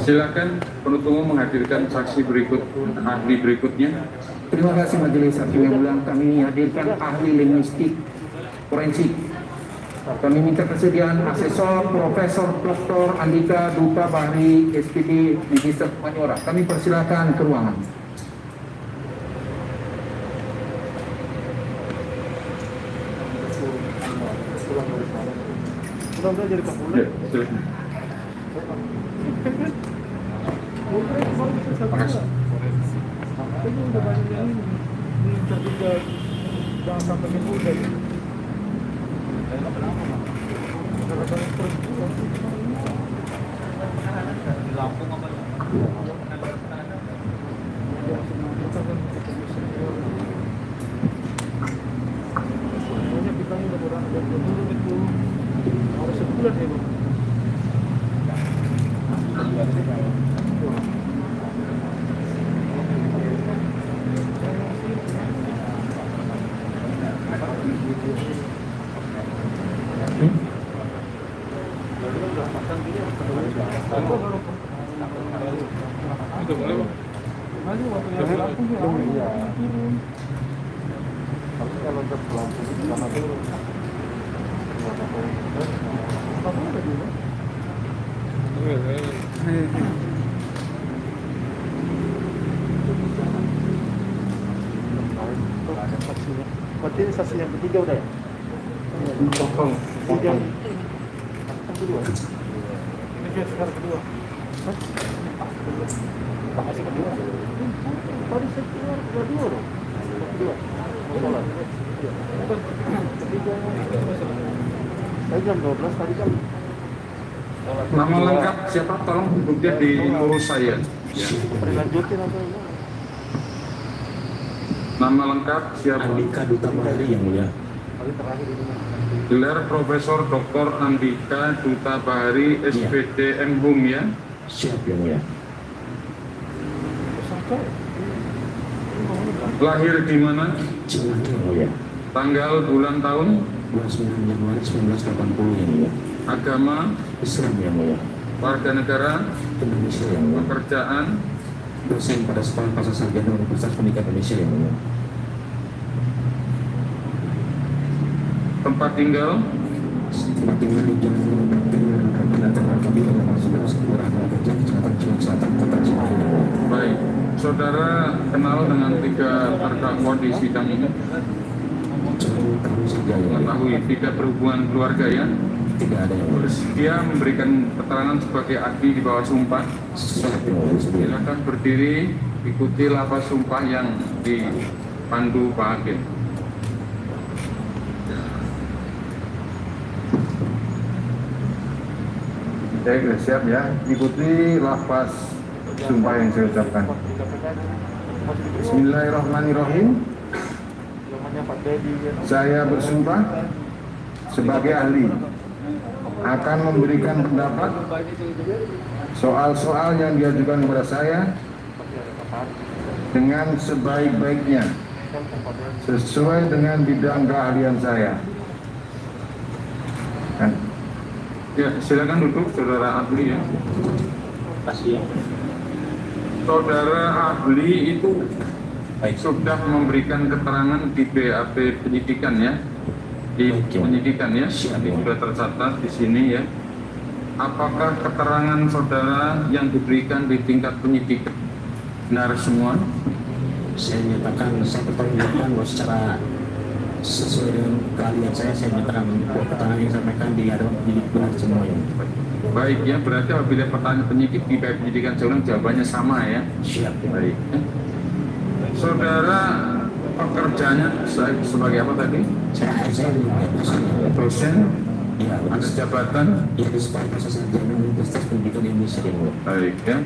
Silakan penuntut umum menghadirkan saksi ahli berikutnya. Terima kasih Majelis Hakim yang mulia. Kami hadirkan ahli linguistik forensik. Kami minta kesediaan Asesor Profesor Dr. Andika Duta Bahri SPD Divisi Humaniora. Kami persilakan ke ruangan. Berarti saksi yang ketiga udah ya? Potong. Kedua. Ini sekarang kedua. Masih kedua. Tadi saya keluar kedua dong. Kedua. Salah. Ketiga. Saya jam 12 tadi kan. Nama lengkap siapa? Tolong bukti di urus saya. Ya. Lanjutin apa ya? Nama lengkap siapa? Andika Duta Bahri yang mulia. Gelar Profesor Dr. Andika Duta Bahri SPD MHUM ya. Siap yang mulia. Lahir di mana? Cimahi yang mulia. Tanggal, bulan, tahun? 29 Januari 1980 yang mulia. Agama? Islam yang mulia. Warga negara? Indonesia yang mulia. Pekerjaan? Dosen pada Sekolah Pasar Sarjana Universitas Pendidikan Indonesia yang mulia. Tempat tinggal? Tempat tinggal di Jalan Binatang Kabupaten Kelurahan Kerja Kecamatan Cimahi Selatan Kota Cimahi yang mulia. Baik, saudara kenal dengan 3 terdakwa di sidang ini? Tahu saja yang mulia. Mengetahui tidak berhubungan keluarga ya? Tidak ada yang mulia. Bersedia memberikan keterangan sebagai ahli di bawah sumpah? Siap yang mulia. Silakan berdiri, ikuti lafaz sumpah yang dipandu Pak Hakim. Baik, siap ya. Ikuti lafaz sumpah yang saya ucapkan. Bismillahirrahmanirrahim. Saya bersumpah sebagai ahli akan memberikan pendapat soal-soal yang diajukan kepada saya dengan sebaik-baiknya sesuai dengan bidang keahlian saya. Ya, silakan duduk, saudara ahli ya. Kasih ya. Saudara ahli itu sudah memberikan keterangan di BAP penyidikan ya. Di penyidikan ya, ini sudah tercatat di sini ya. Apakah keterangan saudara yang diberikan di tingkat penyidikan benar semua? Saya nyatakan, saya pertanyakan bahwa secara sesuai dengan keahlian saya nyatakan bahwa keterangan yang disampaikan di hadapan penyidik benar semua ya. Baik ya, berarti apabila pertanyaan penyidik di BAP penyidikan seorang jawabannya sama ya. Siap ya. Baik. Saudara pekerjaannya sebagai apa tadi? Saya Dosen? ya, Ada jabatan? ya di Sekolah Pasar Sarjana Universitas Pendidikan Indonesia yang mulia. Baik ya.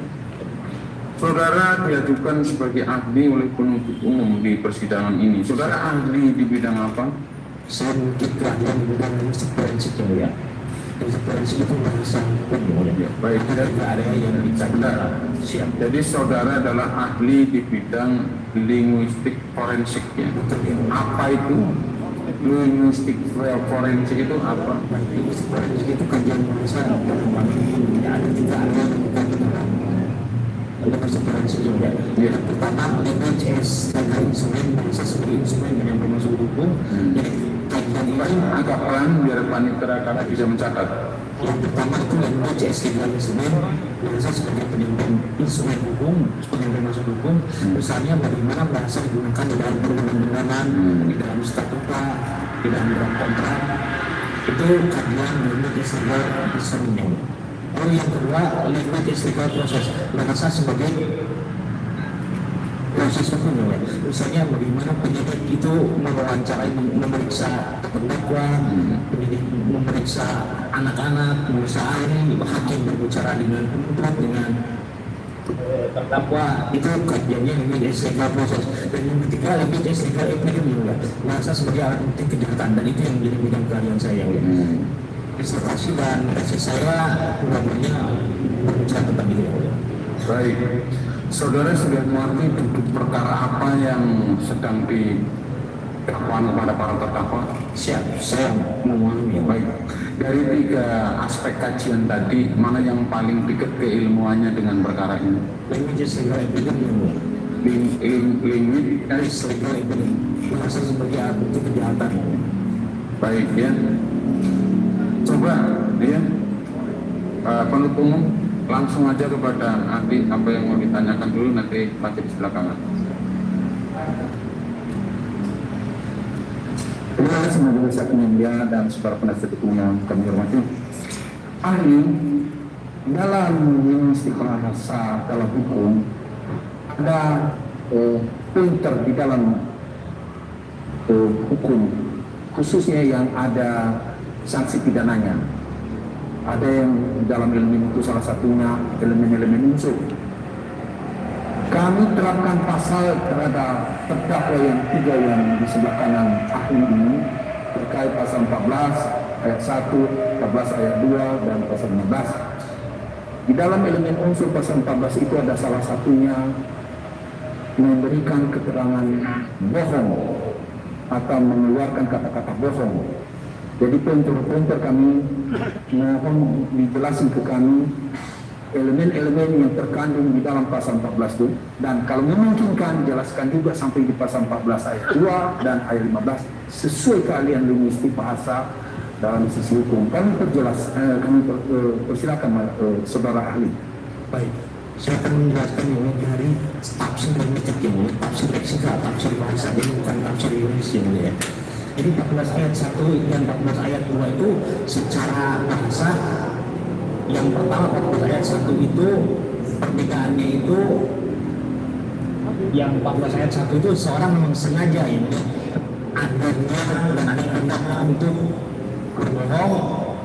Saudara diajukan sebagai ahli oleh penuntut umum di persidangan ini. Saudara ahli di bidang apa? Saya mungkin keahlian di bidang linguistik forensik yang mulia. Linguistik forensik itu bahasa hukum yang mulia. Baik, Ada tiga area yang dicari. Siap. Jadi saudara adalah ahli di bidang linguistik forensik ya. Apa itu? Linguistik forensik itu apa? Linguistik forensik itu kajian bahasa dan ada tiga area yang dicari. Iya. Yang pertama language as instrumen, bahasa sebagai instrumen yang bermaksud hukum. Jadi kajian ini Agak pelan biar panitera kami bisa mencatat. yang pertama itu language as legal instrumen, bahasa sebagai penelitian instrumen hukum, sebagai bermaksud hukum. Misalnya bagaimana bahasa digunakan di dalam perundang-undangan, di dalam statuta, di dalam kontrak. Itu kajian language as legal instrumen. Lalu yang kedua, language as legal proses, bahasa sebagai proses hukum ya. Misalnya bagaimana penyidik itu mewawancarai, memeriksa terdakwa, penyidik memeriksa anak-anak, memeriksa ahli, hakim berbicara dengan penuntut, dengan terdakwa. Itu kajiannya language as legal proses. Dan yang ketiga, language as legal epidemiologi, bahasa sebagai alat bukti kejahatan, dan itu yang menjadi bidang keahlian saya ya. Disertasi dan tesis saya namanya berbicara tentang itu ya. Baik, saudara sudah mengerti duduk perkara apa yang sedang didakwakan kepada para terdakwa? Siap, saya memahami ya. Baik, dari 3 aspek kajian tadi, mana yang paling dekat keilmuannya dengan perkara ini? Language as legal epidemiologi. Limit As legal epidemiologi, bahasa sebagai alat bukti kejahatan. baik ya. Coba ya, penutup umum langsung aja kepada ahli apa yang mau ditanyakan dulu, nanti lanjut di belakangan. Terima kasih majelis hakim yang mulia dan saudara penasihat hukum yang kami hormati. Ahli dalam linguistik bahasa dalam hukum ada pointer di dalam hukum, khususnya yang ada sanksi pidananya. Ada yang dalam elemen itu salah satunya elemen-elemen unsur. Kami terapkan pasal terhadap terdakwa yang 3 yang di sebelah kanan ahli ini terkait pasal 14 ayat 1, 14 ayat 2 dan pasal 15. Di dalam elemen unsur pasal 14 itu ada salah satunya memberikan keterangan bohong atau mengeluarkan kata-kata bohong. Jadi pointer-pointer kami mohon dijelaskan ke kami elemen-elemen yang terkandung di dalam pasal 14 itu, dan kalau memungkinkan jelaskan juga sampai di pasal 14 ayat 2 dan ayat 15 sesuai keahlian linguistik bahasa dalam sisi hukum. Kami persilakan saudara ahli. Baik, saya akan menjelaskan ini dari tafsir linguistik ini, tafsir leksika, tafsir bahasa, jadi bukan tafsir linguistik ya. Jadi 14 ayat 1 dan 14 ayat 2 itu secara bahasa, yang pertama 14 ayat 1 itu perbedaannya itu, yang 14 ayat 1 itu seorang memang sengaja ya, adanya dan ada tindak untuk berbohong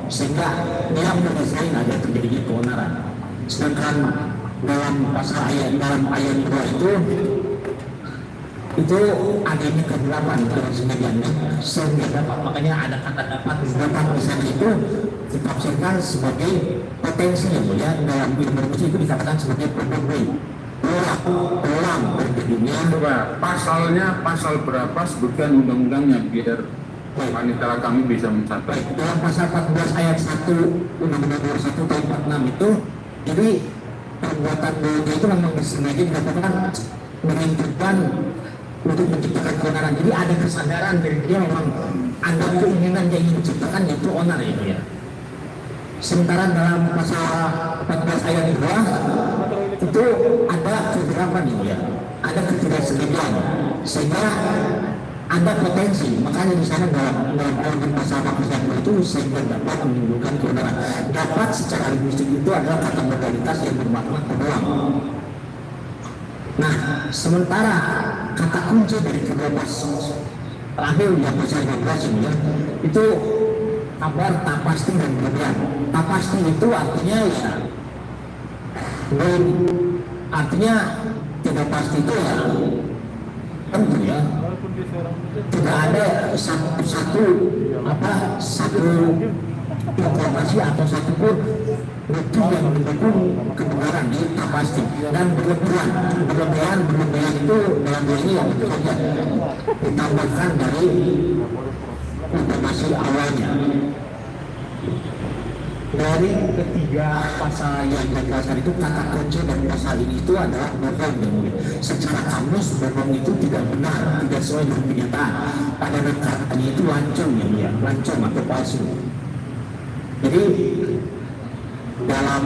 sehingga dia menyelesaikan ada terjadi keonaran. Sedangkan dalam pasal ayat, dalam ayat 2 itu adanya kegelapan kesengajaan sehingga dapat, makanya ada kata dapat di sana itu ditafsirkan sebagai potensi ya, dalam ilmu itu dikatakan sebagai probably peluang terjadinya. Coba pasalnya pasal berapa, sebutkan undang-undangnya biar panitera kami bisa mencatat. Dalam pasal 14 ayat 1 Undang-Undang 21 tahun 46 itu, jadi perbuatan bohong itu memang disengaja dikatakan menunjukkan untuk menciptakan keonaran. Jadi ada kesadaran dari dia memang ada keinginan dia ingin menciptakan yaitu onar itu ya. Sementara dalam pasal 14 ayat 2 itu ada kegelapan itu ya, ada ketidaksengajaan sehingga ada potensi. Makanya di sana dalam organ pasal 14 ayat 2 itu sehingga dapat menimbulkan keonaran. Dapat secara linguistik itu adalah kata modalitas yang bermakna peluang. Nah, sementara kata kunci dari kedua pasal terakhir yang pasal 12 ini ya, itu kabar tak pasti dan berlebihan. Tak pasti itu artinya ya, artinya tidak pasti itu ya, tentu ya, tidak ada satu informasi atau satu pun bukti yang mendukung kebenaran itu tak pasti, dan berlebihan itu dalam hal ini yang saja ditambahkan dari informasi awalnya. Dari ketiga pasal yang dijelaskan itu, kata kunci dari pasal ini itu adalah bohong yang mulia. Secara kamus bohong itu tidak benar, tidak sesuai dengan kenyataan. Pada katanya itu lancung yang mulia, lancung atau palsu. Jadi dalam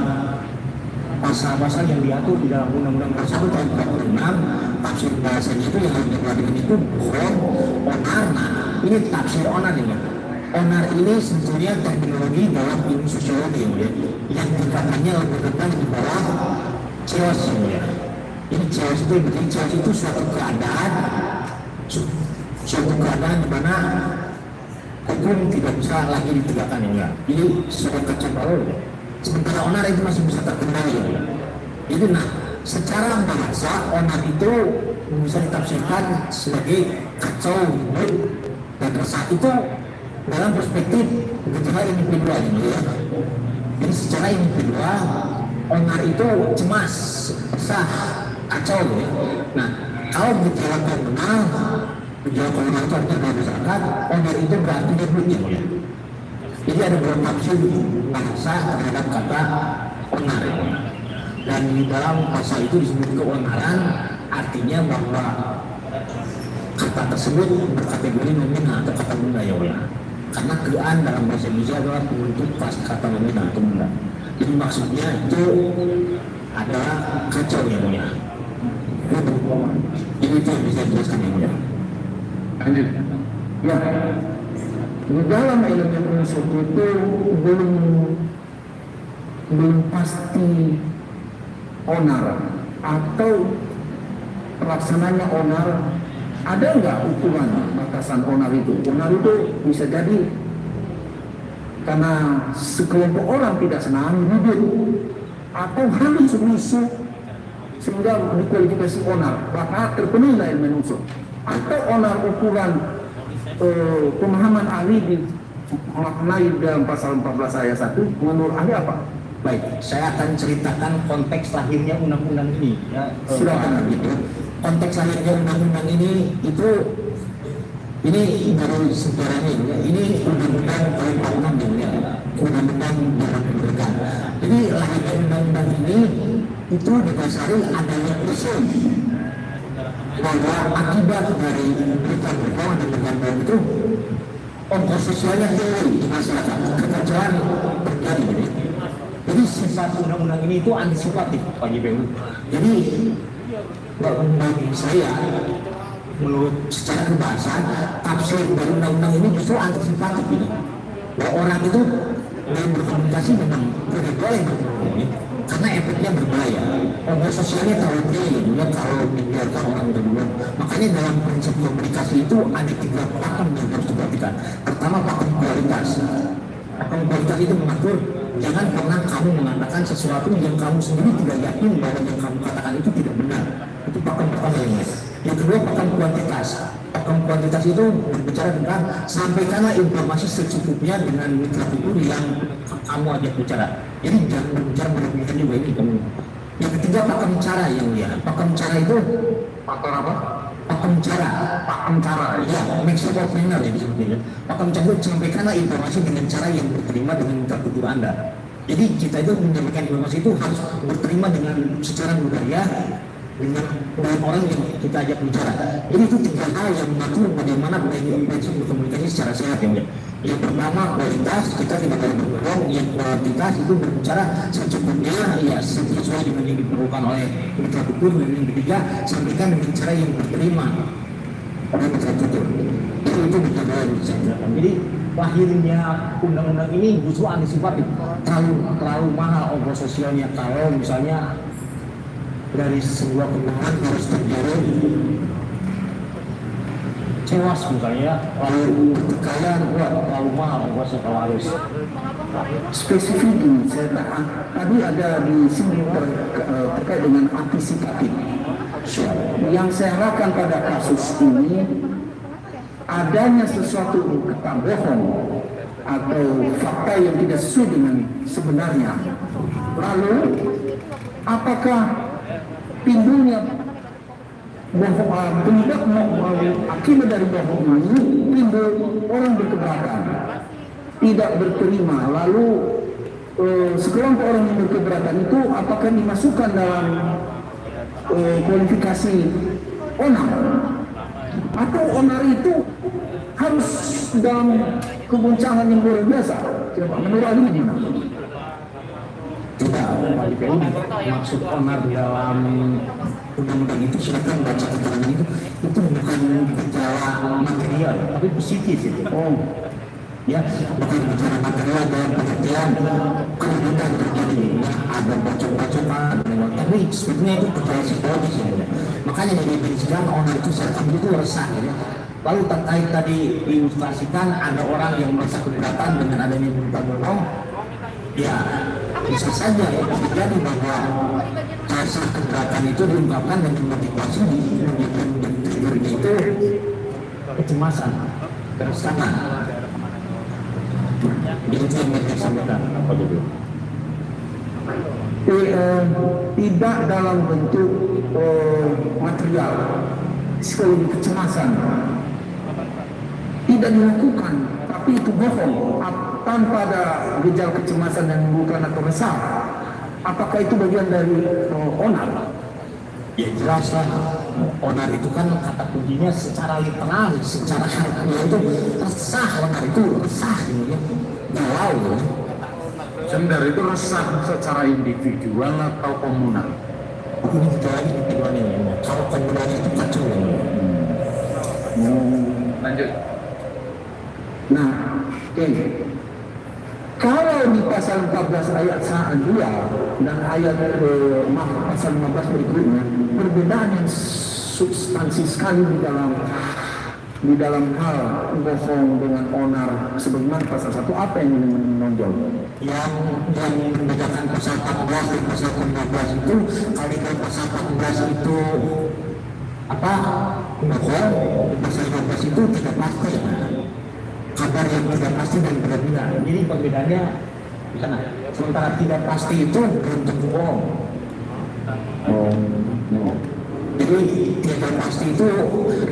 pasal-pasal yang diatur di dalam Undang-Undang 1 tahun 46, tafsir bahasanya itu yang harus diperhatikan itu bohong, onar. Nah, ini tafsir onar ini. Onar ini sebetulnya terminologi dalam ilmu sosiologi ya, yang tingkatannya lebih rendah di bawah chaos ya. Ini chaos itu berarti chaos itu suatu keadaan di mana hukum tidak bisa lagi ditegakkan ya. Ini suatu kacau balau ya. Sementara onar itu masih bisa terkendali ya. Jadi nah, secara bahasa onar itu bisa ditafsirkan sebagai kacau, ribut, dan resah itu dalam perspektif secara individual ini ya. Jadi secara individual onar itu cemas, resah, kacau ya. Nah, kalau gejala komunal itu artinya dalam masyarakat, onar itu berarti ributnya ya. Jadi ada beberapa tafsir bahasa terhadap kata onar ya. Dan di dalam pasal itu disebut keonaran, artinya bahwa kata tersebut berkategori nominal atau kata benda ya. Karena kean dalam bahasa Indonesia adalah bentuk pas kata nominal atau benda. Jadi maksudnya itu adalah kacau ya mulia. Ini itu yang bisa dijelaskan ya mulia. Lanjut. Ya, di dalam elemen unsur itu belum pasti onar atau pelaksananya onar. Ada nggak ukuran batasan onar itu? Onar itu bisa jadi karena sekelompok orang tidak senang ribut atau halus musuh sehingga dikualifikasi onar. Maka terpenuhi elemen unsur. Atau onar ukuran pemahaman ahli dimaknai dalam pasal 14 ayat 1 menurut ahli apa? Baik, saya akan ceritakan konteks lahirnya undang-undang ini ya. Silakan gitu. Konteks lahirnya undang-undang ini itu baru sejarahnya ya. Ini undang-undang tahun 46 ya. Undang-undang dalam kemerdekaan. Jadi lahirnya undang-undang ini itu didasari adanya isu bahwa akibat dari berita bohong dan berita bohong itu ongkos sosialnya tinggi di masyarakat, kekacauan terjadi gitu. Jadi sifat undang-undang ini itu antisipatif bagi BU. Jadi bagi saya menurut secara kebahasaan tafsir dari undang-undang ini justru antisipatif gitu. Bahwa orang itu dalam berkomunikasi memang tidak boleh berkomunikasi karena efeknya berbahaya. Ongkos sosialnya terlalu tinggi juga kalau dibiarkan orang berdua. Makanya dalam prinsip komunikasi itu ada 3 pakem yang harus diperhatikan. Pertama, pakem kualitas. Pakem kualitas itu mengatur jangan pernah kamu mengatakan sesuatu yang kamu sendiri tidak yakin bahwa yang kamu katakan itu tidak benar. Itu pakem pertama ya. Yang kedua, pakem kuantitas. Pakem kuantitas itu berbicara tentang sampaikanlah informasi secukupnya dengan literatur yang kamu ajak bicara. Jadi jangan berbicara berlebihan juga ini kamu. Yang ketiga, pakem cara yang mulia. Pakem cara itu Faktor apa? pakem cara. Pakem cara. Ya, mixture of manner ya disebutnya. Pakem cara itu sampaikanlah informasi dengan cara yang berterima dengan literatur Anda. Jadi kita itu menyampaikan informasi itu harus berterima dengan secara budaya dengan orang yang kita ajak bicara. Jadi itu 3 hal yang mengatur bagaimana prinsip berkomunikasi secara sehat ya. Yang pertama, kualitas, kita tidak boleh berbohong. Yang kualitas itu berbicara secukupnya ya sesuai dengan yang diperlukan oleh literatur. Dan yang ketiga, sampaikan dengan cara yang berterima oleh literatur. Itu kita boleh bicarakan. Jadi lahirnya undang-undang ini justru antisipatif. Terlalu mahal ongkos sosialnya kalau misalnya dari sebuah kendaraan harus terjadi cewas misalnya, lalu kekayaan terlalu mahal ongkosnya kalau harus spesifik ini saya tadi ada di sini terkait dengan antisipatif. Yang saya harapkan pada kasus ini adanya sesuatu kata bohong atau fakta yang tidak sesuai dengan sebenarnya. Lalu apakah timbulnya penyebab akibat dari bohong ini timbul orang berkeberatan, tidak berterima, lalu sekelompok orang yang berkeberatan itu apakah dimasukkan dalam kualifikasi onar, atau onar itu harus dalam keguncangan yang luar biasa? Coba menurut Ali gimana? Tidak, Pak DPU maksud onar dalam undang-undang itu silakan baca keterangan itu bukan gejala material tapi psikis itu. Oh, Ya, bukan bicara material dalam pengertian kerugian terjadi, ya, ada bacok-bacokan, tapi sebetulnya itu gejala psikologis ya. Makanya didefinisikan onar itu serta itu resah ya. Lalu terkait tadi diilustrasikan ada orang yang merasa keberatan dengan adanya berita bohong, ya bisa saja ya terjadi bahwa rasa keberatan itu diungkapkan dan dimotivasi triggernya itu kecemasan, keresahan. Itu yang disampaikan apa dulu? Tidak dalam bentuk material, psikologi kecemasan tidak dilakukan, tapi itu bohong tanpa ada gejala kecemasan yang menimbulkan atau resah. Apakah itu bagian dari onar? Ya jelas lah, onar itu kan kata kuncinya secara literal, secara harfiah itu resah, onar itu resah gitu ya, galau ya. Sebenarnya itu resah secara individual atau komunal? Ini kita lagi individualnya ya, kalau komunalnya itu kacau ya. Lanjut. Nah, oke. Kalau di pasal 14 ayat 2 dan ayat pasal 15 berikutnya, perbedaan yang substansi sekali di dalam hal bohong dengan onar sebagaimana pasal 1, apa yang menonjol? Yang membedakan pasal 14 dan pasal 15 itu, kalau di pasal 14 itu apa bohong, pasal 15 itu tidak pasti ya. Kabar yang tidak pasti dan berlebihan. Jadi perbedaannya di sana. Sementara tidak pasti itu belum tentu bohong. Jadi tidak pasti itu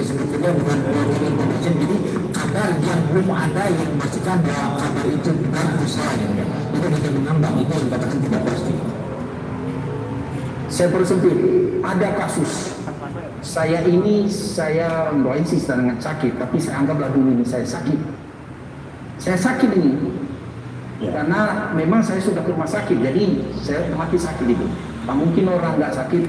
sebetulnya bukan information. Jadi kabar yang belum ada yang memastikan bahwa kabar itu benar atau salah ya. Itu bisa mengambang, itu yang dikatakan tidak pasti. Saya persempit, ada kasus saya doain sih dengan sakit, tapi saya anggaplah dulu ini saya sakit. Saya sakit ini karena memang saya sudah ke rumah sakit, jadi saya mati sakit itu. Tak mungkin orang nggak sakit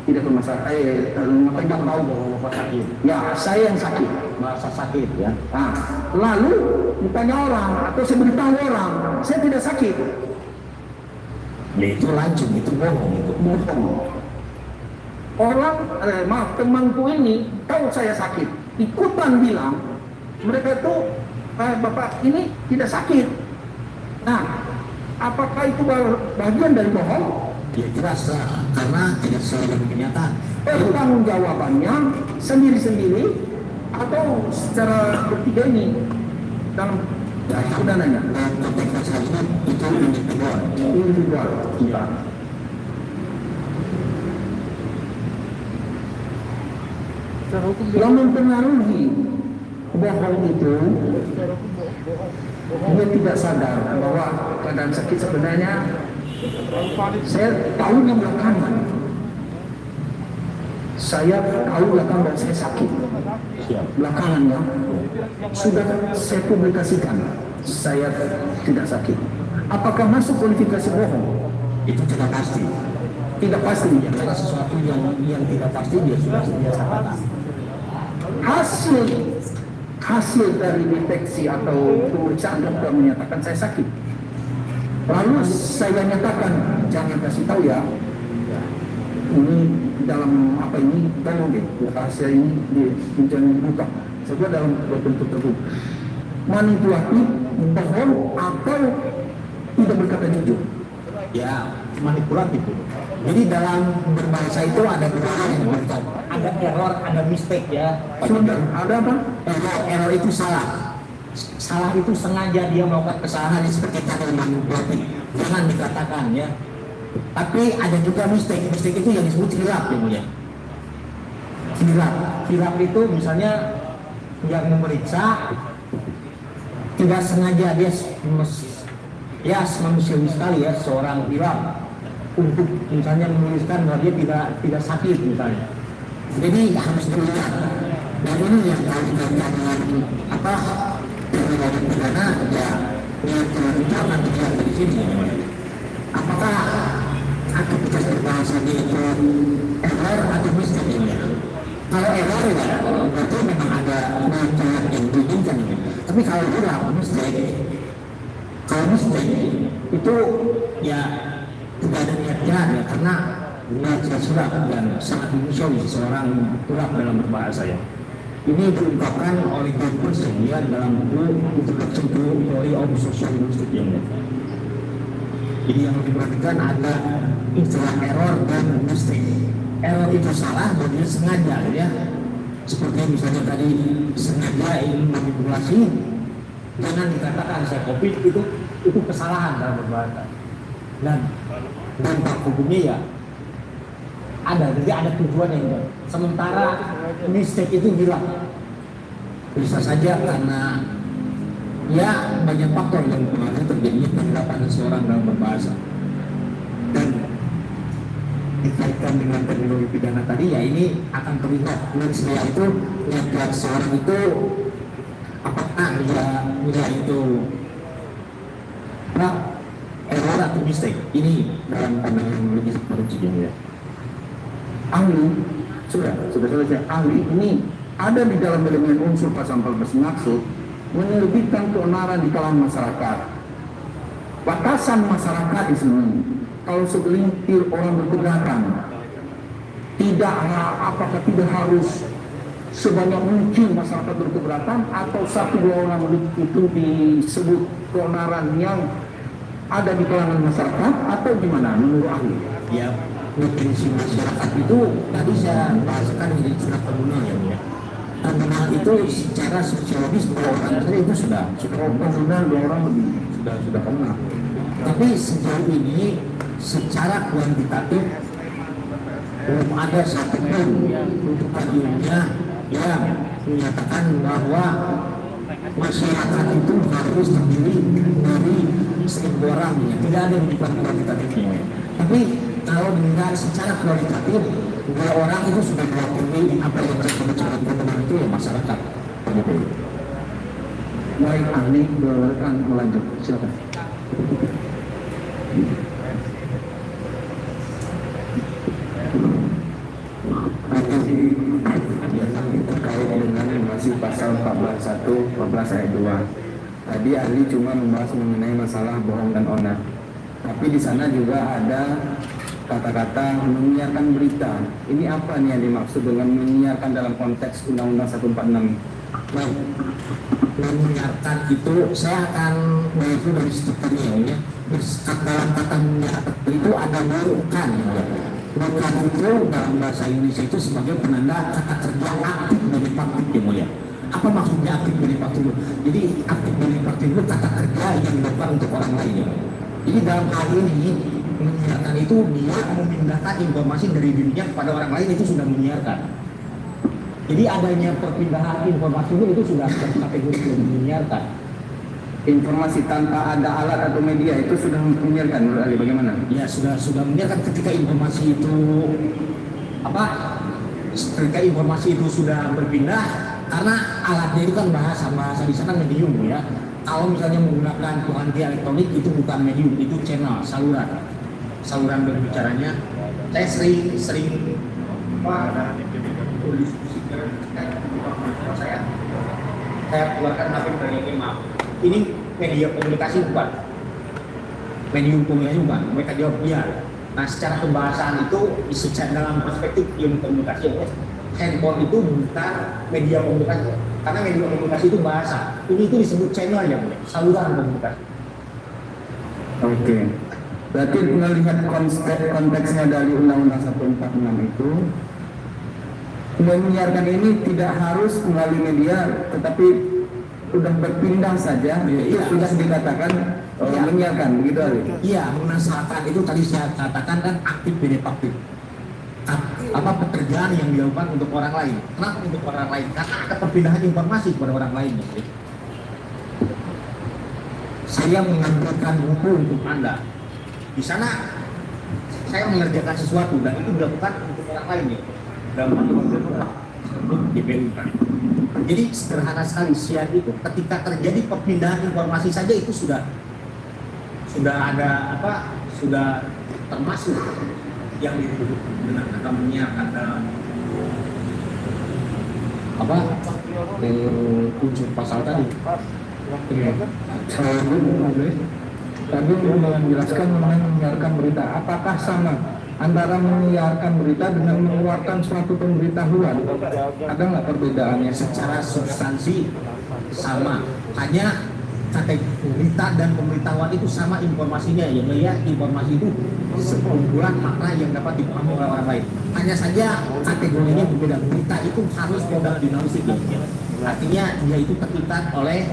tidak ke rumah sakit. Ngapain nggak tahu bahwa bapak sakit? Ya saya yang sakit, Merasa sakit ya. nah, lalu ditanya orang atau saya beritahu orang saya tidak sakit. Ya itu lancung, itu bohong, itu Bohong. Orang, temanku ini tahu saya sakit, ikutan bilang mereka itu bapak ini tidak sakit. Nah, apakah itu bagian dari bohong? ya jelas lah, karena tidak sesuai dengan kenyataan. Pertanggung jawabannya sendiri-sendiri atau secara bertiga ini dalam pidananya? Dan konteks pasal ini itu Individual kita. Secara hukum Yang mempengaruhi bohong itu, dia tidak sadar bahwa keadaan sakit sebenarnya saya tahunya belakangan. Saya tahu belakangan bahwa saya sakit. Belakangan ya, sudah saya publikasikan saya tidak sakit. Apakah masuk kualifikasi bohong? itu tidak pasti. Tidak pasti. Ya, karena sesuatu yang tidak pasti dia sudah biasa kata. Hasil dari deteksi atau pemeriksaan dokter menyatakan saya sakit. Lalu saya nyatakan jangan kasih tahu ya. Ini dalam apa ini tolong deh rahasia ini jangan dibuka. Saya dalam bentuk tertutup. Manipulatif, bohong atau tidak berkata jujur. Ya manipulatif itu. Jadi dalam berbahasa itu ada dua hal yang berbeda. Ada error, ada mistake ya. Sudah ada apa? Error itu salah. Salah itu sengaja dia melakukan kesalahan yang seperti tadi manipulatif. Jangan dikatakan ya. Tapi ada juga mistake. Mistake itu yang disebut khilaf ya mulia. Khilaf itu misalnya yang memeriksa tidak sengaja dia ya manusiawi sekali ya seorang pilot untuk misalnya menuliskan bahwa dia tidak sakit misalnya. Jadi harus dilihat. Dan ini yang kalau dikaitkan dengan apa perbuatan pidana ya kita nanti lihat dari sini. Apakah aktivitas berbahasa itu error atau mistake ini? Kalau error ya berarti memang ada niat yang diinginkan. Tapi kalau tidak mistake, kalau mistake itu ya tidak ada niat jahat ya, karena niat surat dan sangat manusiawi seorang turap dalam berbahasa ya. Ini diungkapkan oleh John Percy ya dalam buku Introduction to Theory of Social Linguistics ya. Jadi yang diperhatikan ada istilah error dan mistake. Error itu salah, dia sengaja ya. Seperti misalnya tadi sengaja ingin manipulasi, jangan dikatakan saya copy itu kesalahan dalam berbahasa. Dan dampak hukumnya ya ada, jadi ada tujuannya. Sementara mistake itu hilang, bisa saja karena ya banyak faktor yang mempengaruhi terjadinya penerapan seorang dalam berbahasa. Dan dikaitkan dengan teknologi pidana tadi ya ini akan terlihat dan setelah itu lihat seorang itu apakah dia itu error atau mistake. Ini dalam pandangan logis forensik ya. Ahli sudah selesai. Ahli ini ada di dalam elemen unsur pasal 14 maksud menerbitkan keonaran di kalangan masyarakat. Batasan masyarakat di sini kalau segelintir orang berkeberatan apakah tidak harus sebanyak mungkin masyarakat berkeberatan atau 1-2 orang itu disebut keonaran yang ada di kalangan masyarakat atau gimana menurut ahli? Ya, definisi masyarakat itu tadi saya bahasakan menjadi surat komunal ya. Komunal itu secara sosiologis 2 orang saja itu sudah komunal 2 orang lebih sudah kenal. Tapi sejauh ini secara kuantitatif belum ada satupun rujukan ilmiah yang menyatakan bahwa masyarakat itu harus terdiri dari 1000 orang ya. Tidak ada rujukan kuantitatifnya. Tapi kalau dilihat secara kualitatif 2 orang itu sudah mewakili apa yang disebut sebagai komunal itu ya masyarakat. Baik, ahli akan melanjut. Silakan. Terkait dengan masih pasal 14.1, 14 ayat 2. Tadi ahli cuma membahas mengenai masalah bohong dan onar. Tapi di sana juga ada kata-kata menyiarkan berita. Ini apa nih yang dimaksud dengan menyiarkan dalam konteks Undang-Undang 146? Baik, menyiarkan itu saya akan mengaku dari strukturnya ya. Dalam kata menyiarkan itu ada bukan ya. Bukan itu dalam bahasa Indonesia itu sebagai penanda kata kerja aktif dari faktif ya mulia. Apa maksudnya aktif dari faktif itu? Jadi aktif dari faktif itu kata kerja yang dilakukan untuk orang lain ya. Jadi dalam hal ini menyiarkan itu dia memindahkan informasi dari dirinya kepada orang lain, itu sudah menyiarkan. Jadi adanya perpindahan informasi itu sudah kategori menyiarkan. Informasi tanpa ada alat atau media itu sudah menyiarkan menurut ahli bagaimana? Ya sudah menyiarkan ketika informasi itu ketika informasi itu sudah berpindah, karena alatnya itu kan bahasa di sana medium ya. Kalau misalnya menggunakan penganti elektronik itu bukan medium, itu channel, saluran berbicaranya. Saya sering diskusikan saya keluarkan HP dari maaf. Ini media komunikasi bukan? Medium komunikasi bukan? Mereka jawab iya. Nah, secara pembahasan itu dalam perspektif ilmu komunikasi, handphone itu bukan media komunikasi, karena media komunikasi itu bahasa. Ini itu disebut channel ya, saluran komunikasi. Oke. Berarti melihat konteksnya dari Undang-Undang 146 itu, menyiarkan ini tidak harus melalui media, tetapi sudah berpindah saja, sudah dikatakan menyiarkan, begitu Ali? Iya, menasahkan itu tadi saya katakan kan aktif dan pasif. Pekerjaan yang dilakukan untuk orang lain. Kenapa untuk orang lain? Karena ada perpindahan informasi kepada orang lain. saya mengambilkan buku untuk Anda. Di sana saya mengerjakan sesuatu dan itu dilakukan untuk orang lain ya. Dalam DPU kan. Jadi sederhana sekali siar itu. Ketika terjadi perpindahan informasi saja itu sudah ada apa? Sudah termasuk yang disebut dengan kata menyiarkan dalam apa? Unsur pasal tadi. Saya tadi menjelaskan mengenai menyiarkan berita. Apakah sama antara menyiarkan berita dengan mengeluarkan suatu pemberitahuan? Ada nggak perbedaannya? Secara substansi sama, hanya kategori berita dan pemberitahuan itu sama informasinya, yang melihat informasi itu sekumpulan makna yang dapat dipahami oleh orang lain. Hanya saja kategorinya berbeda. Berita itu harus modal dinamistik ya. Artinya dia itu terikat oleh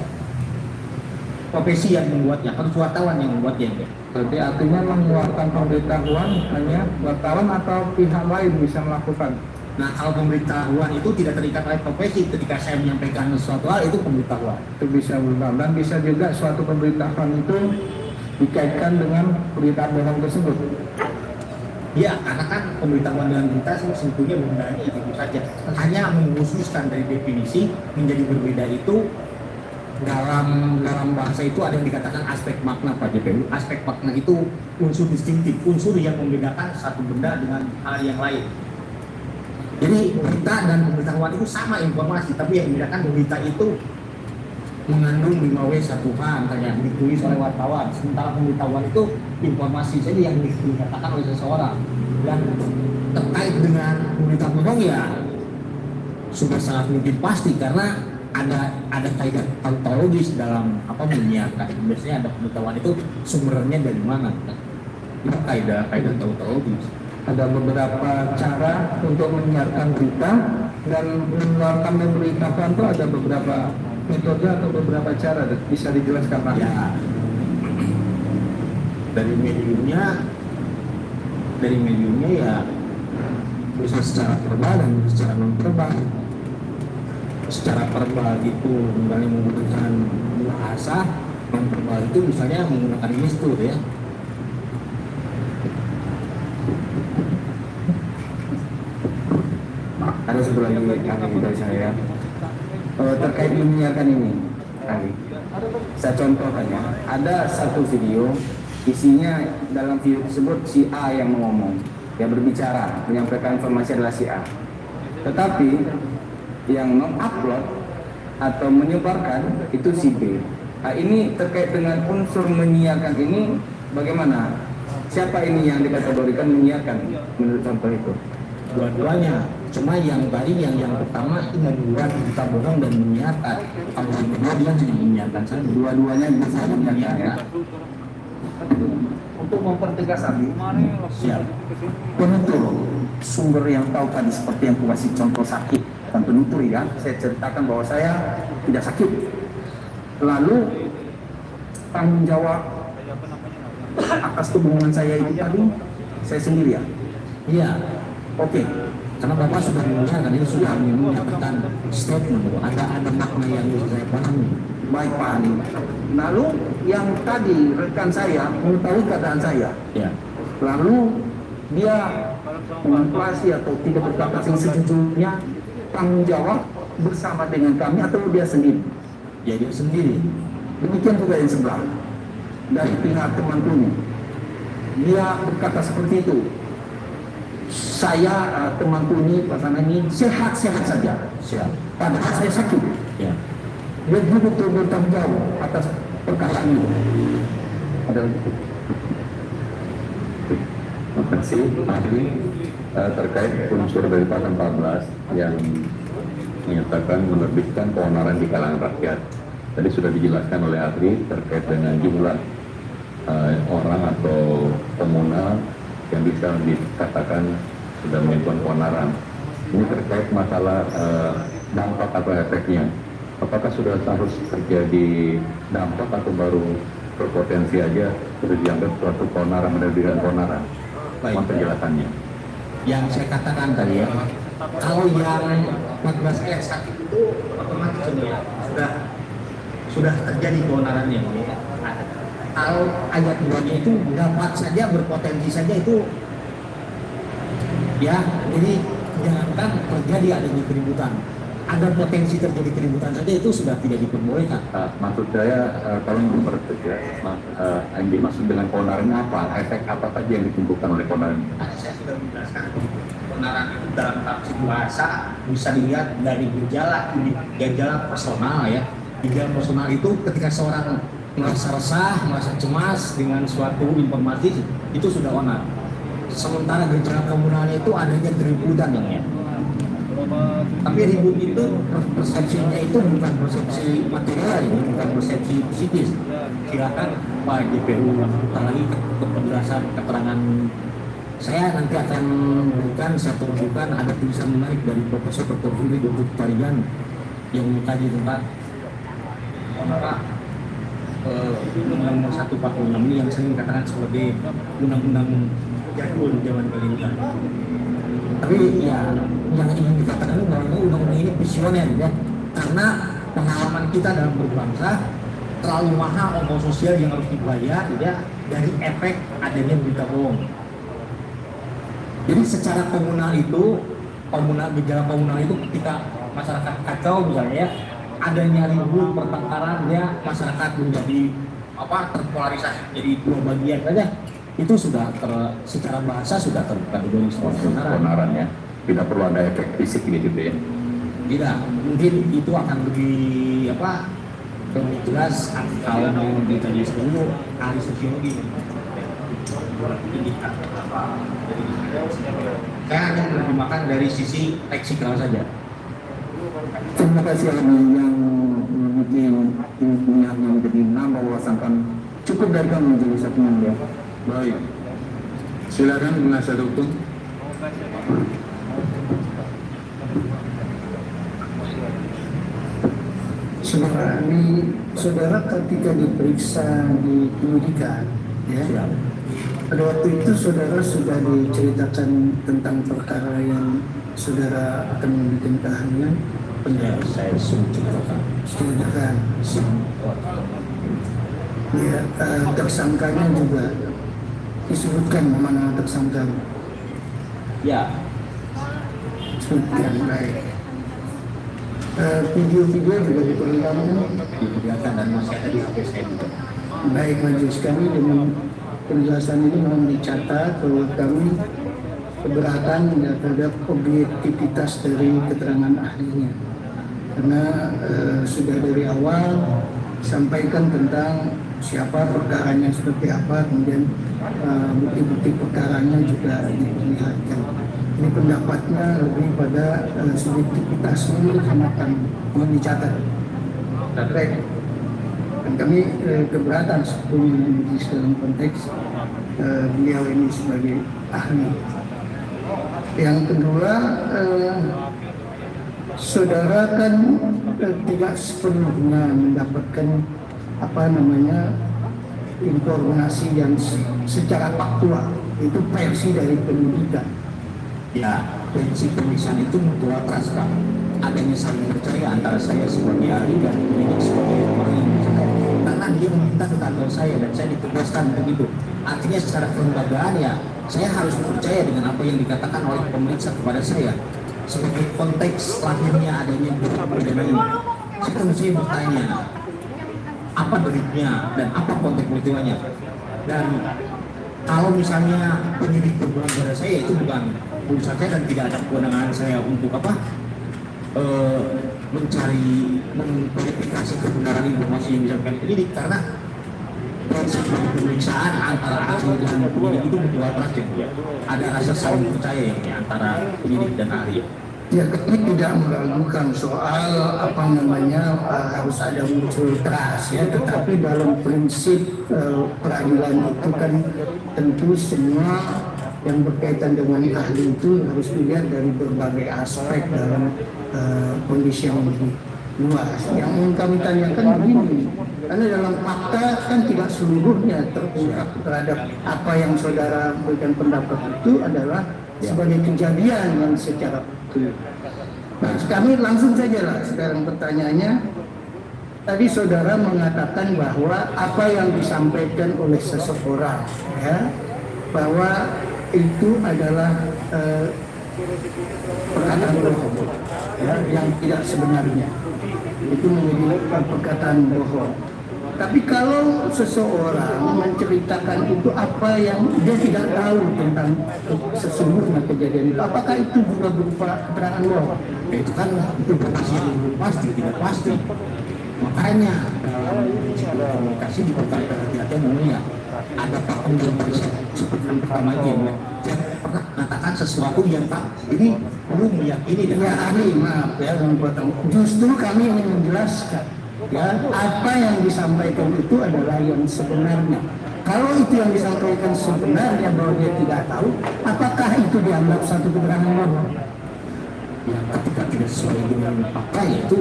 profesi yang membuatnya, harus wartawan yang membuatnya ya. Jadi artinya mengeluarkan pemberitahuan hanya wartawan atau pihak lain bisa melakukan. Nah, kalau pemberitahuan itu tidak terikat oleh profesi, ketika saya menyampaikan sesuatu hal itu pemberitahuan. Itu bisa berubah dan bisa juga suatu pemberitahuan itu dikaitkan dengan berita bohong tersebut. Ya, karena kan pemberitahuan dengan berita sebetulnya mengenai itu saja. Hanya mengkhususkan dari definisi menjadi berbeda itu dalam bahasa itu ada yang dikatakan aspek makna Pak JPU. Aspek makna itu unsur distinktif, unsur yang membedakan satu benda dengan hal yang lain. Jadi berita dan pemberitahuan itu sama informasi, tapi yang membedakan berita itu mengandung 5W1H antara ditulis oleh wartawan, sementara pemberitahuan itu informasi saja yang dikatakan oleh seseorang. Dan terkait dengan berita bohong ya sudah sangat mungkin pasti karena ada kaidah tautologis dalam apa menyiarkan. Biasanya ada pemberitahuan itu sumbernya dari mana? Itu kaidah tautologis. Ada beberapa cara untuk menyiarkan berita dan mengeluarkan pemberitahuan itu ada beberapa metode atau beberapa cara, bisa dijelaskan Pak? Ya, dari mediumnya ya bisa secara verbal dan secara non verbal. Secara verbal itu misalnya menggunakan bahasa, non verbal itu misalnya menggunakan gestur ya. Ada satu lagi dari saya terkait menyiarkan ini. Saya contohkan ya, ada satu video isinya dalam video tersebut si A yang ngomong, yang berbicara, menyampaikan informasi adalah si A. Tetapi yang mengupload atau menyebarkan itu si B. Nah, ini terkait dengan unsur menyiarkan ini bagaimana? Siapa ini yang dikategorikan menyiarkan menurut contoh itu? Dua-duanya. Cuma yang tadi yang pertama itu membuat berita bohong dan menyiarkan. Kalau yang kedua dia jadi menyiarkan saja. Dua-duanya bisa menyiarkan ya. Untuk mempertegas tadi, Siap. penutur sumber yang tahu tadi seperti yang kasih contoh sakit dan penutur ya, saya ceritakan bahwa saya tidak sakit. Lalu tanggung jawab atas hubungan saya itu tadi saya sendiri ya. Iya. Oke. Karena Bapak sudah menyiarkan ini sudah menyampaikan statement bahwa ada makna yang bisa saya pahami. Baik Pak Ali. Lalu yang tadi rekan saya mengetahui keadaan saya. Ya. Lalu dia manipulasi atau tidak berkata yang sejujurnya, tanggung jawab bersama dengan kami atau dia sendiri. Ya dia sendiri. Demikian juga yang sebelah dari pihak teman Tuni. Dia berkata seperti itu. Saya teman Tuni pasangan ini sehat-sehat saja. Siap. Padahal saya sakit. Ya. Dia betul bertanggung jawab atas perkataan itu. Ada lagi? Terima kasih ahli terkait unsur dari pasal 14 yang menyatakan menerbitkan keonaran di kalangan rakyat. Tadi sudah dijelaskan oleh ahli terkait dengan jumlah orang atau komunal yang bisa dikatakan sudah melakukan keonaran. Ini terkait masalah dampak atau efeknya. Apakah sudah harus terjadi dampak atau baru berpotensi aja sudah dianggap suatu keonaran, menerbitkan keonaran? Baik. Penjelasannya. Yang saya katakan tadi ya, kalau yang 14 ayat 1 itu otomatis ya, sudah terjadi keonarannya. Ya. Kalau ayat 2-nya itu dapat saja, berpotensi saja itu, ya, jadi jangankan terjadi adanya keributan, ada potensi terjadi keributan saja itu sudah tidak diperbolehkan. Maksud saya, kalau mempertegas ya, yang dimaksud dengan keonaran apa? Efek apa saja yang ditimbulkan oleh keonaran? Saya sudah menjelaskan keonaran itu dalam tafsir bahasa bisa dilihat dari gejala personal ya. Gejala personal itu ketika seorang merasa resah, merasa cemas dengan suatu informasi itu sudah onar. Sementara gejala komunalnya itu adanya keributan ya. Tapi ribut itu persepsinya itu bukan persepsi material, ini bukan persepsi psikis. Silakan Pak JPU lagi ke penjelasan keterangan. Saya nanti akan memberikan satu rujukan, ada tulisan menarik dari Profesor Dr. Fili Dr. Tarigan yang mengkaji tentang Undang-Undang Nomor 146 ini yang sering dikatakan sebagai undang-undang jadul zaman Belanda. Tapi ya yang ingin dikatakan bahwa undang-undang ini visioner ya, karena pengalaman kita dalam berbangsa terlalu mahal ongkos sosial yang harus dibayar ya dari efek adanya berita bohong. Jadi secara komunal itu, gejala komunal itu ketika masyarakat kacau misalnya ya, adanya ribut pertengkaran ya, masyarakat menjadi terpolarisasi jadi dua bagian saja, itu sudah secara bahasa sudah terkategori sebagai keonaran ya. Tidak perlu ada efek fisik gitu ya. Tidak, mungkin itu akan lebih lebih jelas kalau mau dikaji dulu ahli sosiologi. Saya akan menerjemahkan dari sisi leksikal saja. Terima kasih ahli yang mungkin ilmunya yang menjadi nambah wawasan. Cukup dari kami menjadi satu ya. Baik. Silakan penasihat hukum. Saudara ketika diperiksa di penyidikan, ya, pada waktu itu saudara sudah diceritakan tentang perkara yang saudara akan membuat keahlian. Ya, saya Saudara, ya, tersangkanya juga disebutkan mana tersangka. Ya, Sebutkan baik. Video-video juga diperlihatkan dan masih ada di HP saya juga. baik majelis kami dengan penjelasan ini mohon dicatat bahwa kami keberatan terhadap objektivitas dari keterangan ahlinya karena sudah dari awal sampaikan tentang siapa perkaranya seperti apa, kemudian bukti-bukti perkaranya juga diperlihatkan. Ini pendapatnya lebih pada subjektivitas ini akan mohon dicatat. Baik. Dan kami keberatan sebelum dalam konteks beliau ini sebagai ahli. Yang kedua, saudara kan tidak sepenuhnya mendapatkan informasi yang secara faktual, itu versi dari penyidikan. Ya, prinsip pemeriksaan itu mutual trust Pak. Adanya saling percaya antara saya sebagai ahli dan penyidik sebagai orang yang percaya. Karena dia meminta ke kantor saya dan saya ditugaskan begitu. Artinya secara kelembagaan ya, saya harus percaya dengan apa yang dikatakan oleh pemeriksa kepada saya. Sebagai konteks lahirnya adanya pidana ini, saya mesti bertanya apa deliknya dan apa konteks peristiwanya. Dan kalau misalnya penyidik berbuat pada saya itu bukan urusan saya dan tidak ada kewenangan saya untuk mencari memverifikasi kebenaran informasi yang disampaikan penyidik, karena proses pemeriksaan antara ahli dan penyidik itu mutual trust ya. Ada rasa saling percaya ya antara penyidik dan ahli. Ya, kami tidak meragukan soal harus ada muncul trust ya, tetapi dalam prinsip peradilan itu kan tentu semua yang berkaitan dengan ahli itu harus dilihat dari berbagai aspek dalam kondisi yang lebih luas. Yang ingin kami tanyakan begini, karena dalam fakta kan tidak seluruhnya terungkap terhadap apa yang saudara berikan pendapat itu adalah sebagai kejadian yang secara betul. Nah, kami langsung saja lah sekarang pertanyaannya, tadi saudara mengatakan bahwa apa yang disampaikan oleh seseorang, ya, bahwa itu adalah perkataan bohong, ya, yang tidak sebenarnya. Itu menjadi perkataan bohong. Tapi kalau seseorang menceritakan itu apa yang dia tidak tahu tentang sesungguhnya kejadian itu, apakah itu juga berupa keterangan bohong? Itu kan itu informasi yang pasti, tidak pasti. Makanya dalam komunikasi diperlukan hati-hatian mulia. Ada pakam yang seperti yang pertama ini, yang pernah mengatakan sesuatu yang tak ini belum meyakini dan Ya ahli, maaf ya, justru kami ingin menjelaskan, ya, apa yang disampaikan itu adalah yang sebenarnya. Kalau itu yang disampaikan sebenarnya bahwa dia tidak tahu, apakah itu dianggap satu keterangan bohong? ya ketika tidak sesuai dengan fakta itu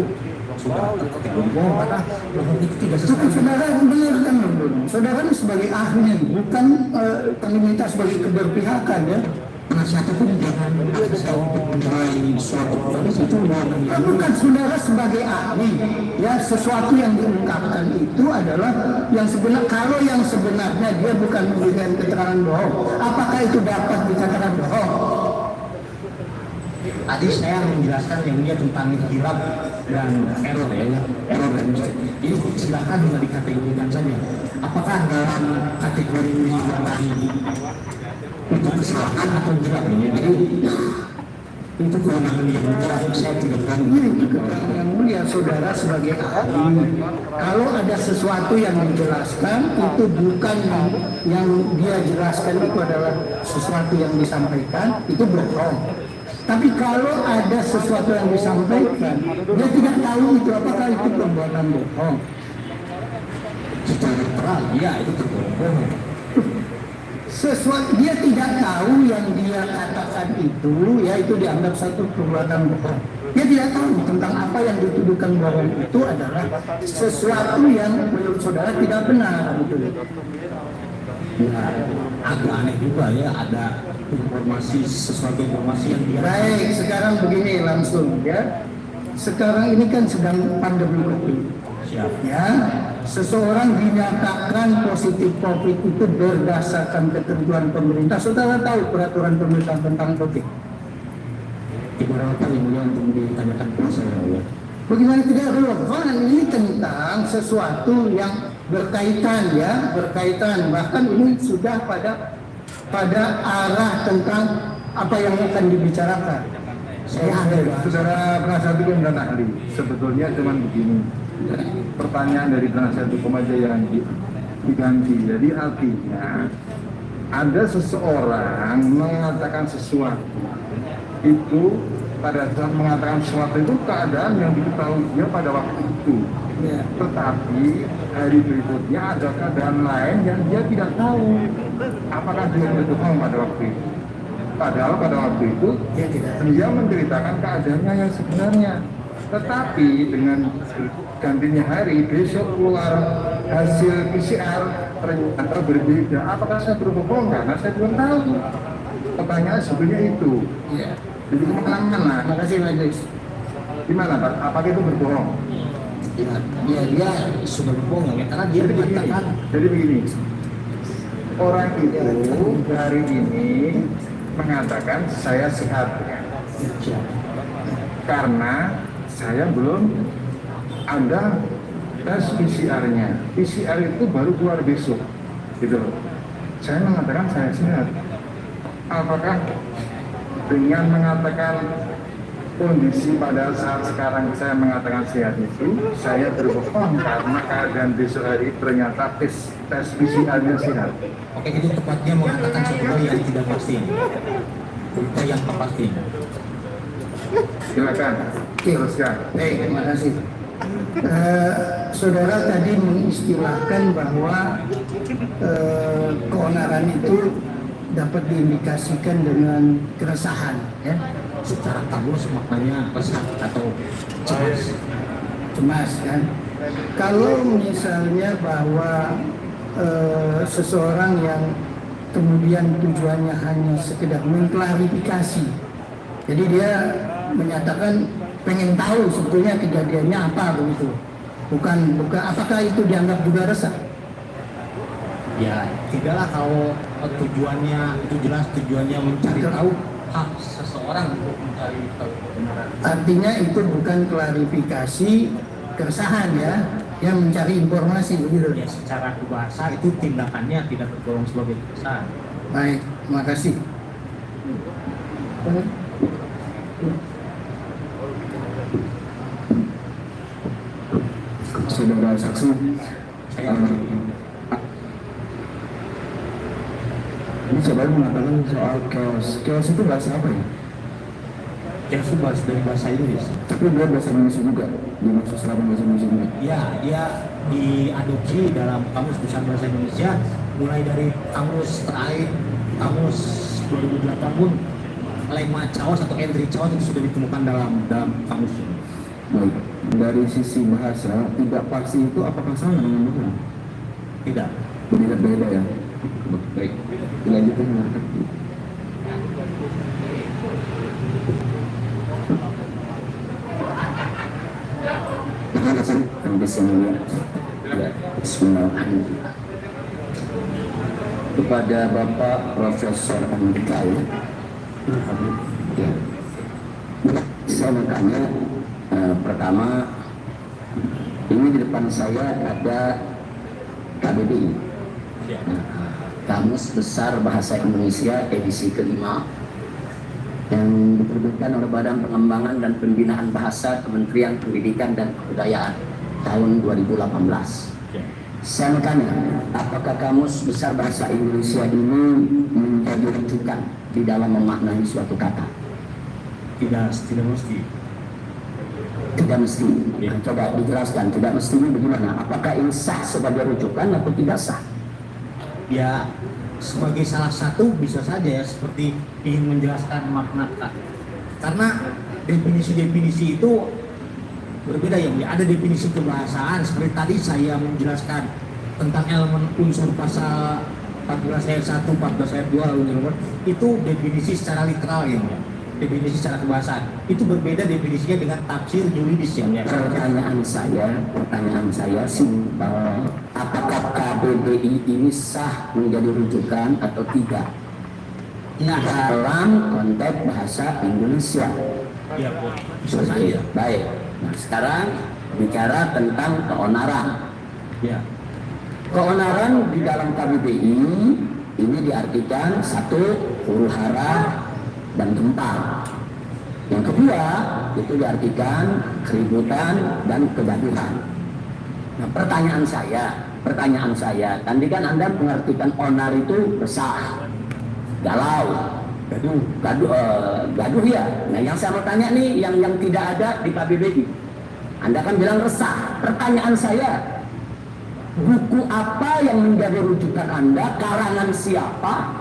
sudah terkategori bohong karena bohong itu tidak sesuai. Cukup saudara dengarkan dulu. Saudara ini sebagai ahli, bukan kami minta sebagai keberpihakan, ya. Penasihat hukum jangan memaksa untuk menilai suatu proses itu Bukan saudara sebagai ahli, ya, sesuatu yang diungkapkan itu adalah yang sebenar. Kalau yang sebenarnya dia bukan memberikan keterangan bohong, apakah itu dapat dikatakan bohong? Tadi saya menjelaskan yang dia tentang hilaf dan error ya, error dan mistake. Ini silakan juga dikategorikan saja. Apakah dalam kategori yang tadi itu kesalahan atau tidak? Jadi itu kewenangan yang mudah, saya tidak berani. Ini keterangan yang mulia saudara sebagai ahli. Kalau ada sesuatu yang dijelaskan, itu bukan yang dia jelaskan itu adalah sesuatu yang disampaikan, itu bohong. Tapi kalau ada sesuatu yang disampaikan, dia tidak tahu itu, apakah itu perbuatan bohong? Secara terang, ya itu bohong. Sesuatu dia tidak tahu yang dia katakan itu, ya, itu dianggap satu perbuatan bohong. Dia tidak tahu tentang apa yang dituduhkan bohong itu adalah sesuatu yang menurut saudara tidak benar, betul. Ya, agak aneh juga ya, ada sesuatu informasi yang dia. Baik, sekarang begini langsung, ya. Sekarang ini kan sedang pandemi COVID. Siap. Ya, seseorang dinyatakan positif COVID itu berdasarkan ketentuan pemerintah. Saudara tahu peraturan pemerintah tentang COVID? Ibarat yang mulia untuk ditanyakan kepada saya ya. Bagaimana tidak relevan? Ini tentang sesuatu yang berkaitan, ya, berkaitan. Bahkan ini sudah pada arah tentang apa yang akan dibicarakan. Saya ada, Saudara penasihat hukum dan ahli, sebetulnya cuma begini. Pertanyaan dari penasihat hukum aja yang diganti. Jadi artinya ada seseorang mengatakan sesuatu itu, pada saat mengatakan sesuatu itu keadaan yang diketahui dia pada waktu itu. ya. Tetapi hari berikutnya ada keadaan lain yang dia tidak tahu apakah dia berbohong pada waktu itu. Padahal pada waktu itu dia menceritakan keadaannya yang sebenarnya. Tetapi dengan gantinya hari, besok keluar hasil PCR ternyata berbeda. Apakah saya berbohong? Karena saya belum tahu. Pertanyaan sebetulnya itu. Ya. Jadi kemana-mana. Terima kasih Majelis. Gimana Pak? Apakah itu berbohong? Ya, dia sudah berbohong ya, karena dia mengatakan. Jadi begini, orang itu hari ini mengatakan saya sehat karena saya belum ada tes PCR-nya. PCR itu baru keluar besok, gitu loh. Saya mengatakan saya sehat. Apakah dengan mengatakan kondisi pada saat sekarang saya mengatakan sehat itu, saya berbohong karena keadaan besok hari ternyata tes PCR-nya sehat? Oke, itu tepatnya mengatakan sesuatu yang tidak pasti. Berita yang tak pasti. Silakan, teruskan. Baik, terima kasih. Saudara tadi mengistilahkan bahwa keonaran itu dapat diindikasikan dengan keresahan, ya, Secara tabus maknanya resah atau cemas, kan. Kalau misalnya bahwa seseorang yang kemudian tujuannya hanya sekedar mengklarifikasi, jadi dia menyatakan pengen tahu sebetulnya kejadiannya apa begitu. Bukan, apakah itu dianggap juga resah? Ya tidaklah kalau tujuannya itu jelas tujuannya mencari tahu hak seseorang untuk mencari tahu kebenaran. Artinya itu bukan klarifikasi keresahan ya, yang mencari informasi begitu. Ya secara bahasa itu tindakannya tidak tergolong sebagai keresahan. Baik, terima kasih. Saudara saksi, ini saudara mengatakan soal chaos. Chaos itu bahasa apa ya? Ya bahasa dari bahasa Inggris. Tapi dia bahasa Indonesia juga, dimaksud selama bahasa Indonesia juga. Ya, dia diadopsi dalam Kamus Besar Bahasa Indonesia mulai dari kamus terakhir, kamus 2008 pun lemma chaos atau entry chaos itu sudah ditemukan dalam kamus ini. Baik, dari sisi bahasa tidak pasti itu apakah sama dengan benar? Tidak. Beda ya. Baik, dilanjutkan. Terima kasih. Bismillahirrahmanirrahim. Kepada Bapak Profesor Andika ya, saya mau tanya, pertama, ini di depan saya ada KBBI, Kamus Besar Bahasa Indonesia edisi kelima, yang diterbitkan oleh Badan Pengembangan dan Pembinaan Bahasa Kementerian Pendidikan dan Kebudayaan tahun 2018. Saya bertanya, apakah Kamus Besar Bahasa Indonesia ini menjadi rujukan di dalam memaknai suatu kata? Tidak mesti. Tidak mesti. Coba dijelaskan, tidak mestinya bagaimana? Apakah ini sah sebagai rujukan atau tidak sah? Ya sebagai salah satu bisa saja ya, seperti ingin menjelaskan makna kata. Karena definisi-definisi itu berbeda ya. Ada definisi kebahasaan seperti tadi saya menjelaskan tentang elemen unsur pasal 14 ayat 1, 14 ayat 2 itu definisi secara literal ya. Definisi secara kebahasaan itu berbeda definisinya dengan tafsir yuridis ya. Pertanyaan saya simpel, apakah KBBI ini sah menjadi rujukan atau tidak? Ya, Dalam konteks bahasa Indonesia. ya bisa saja. Baik. Nah, sekarang bicara tentang keonaran. Ya. Keonaran di dalam KBBI ini diartikan satu, huru hara dan gempar. Yang kedua itu diartikan keributan dan kegaduhan. Nah, pertanyaan saya, tadi kan Anda mengartikan onar itu resah, galau, gaduh ya. Nah, yang saya mau tanya nih, yang tidak ada di KBBI, Anda kan bilang resah. Pertanyaan saya, buku apa yang menjadi rujukan Anda, karangan siapa,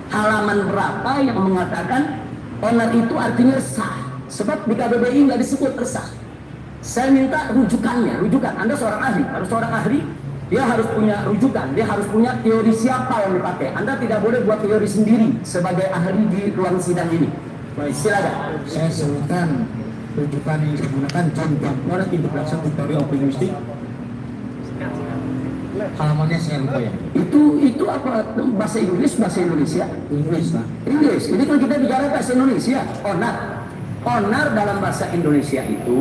halaman berapa yang mengatakan onar itu artinya resah? Sebab di KBBI nggak disebut resah. Saya minta rujukannya, rujukan. Anda seorang ahli, harus seorang ahli, dia harus punya rujukan, dia harus punya teori siapa yang dipakai. Anda tidak boleh buat teori sendiri sebagai ahli di ruang sidang ini. Baik, silakan. Saya sebutkan rujukan yang digunakan John Butler Introduction to Theory of Linguistics. Halamannya saya lupa ya. Itu apa, bahasa Inggris, bahasa Indonesia? Inggris lah. Inggris. Ini kan kita bicara bahasa Indonesia. Onar dalam bahasa Indonesia itu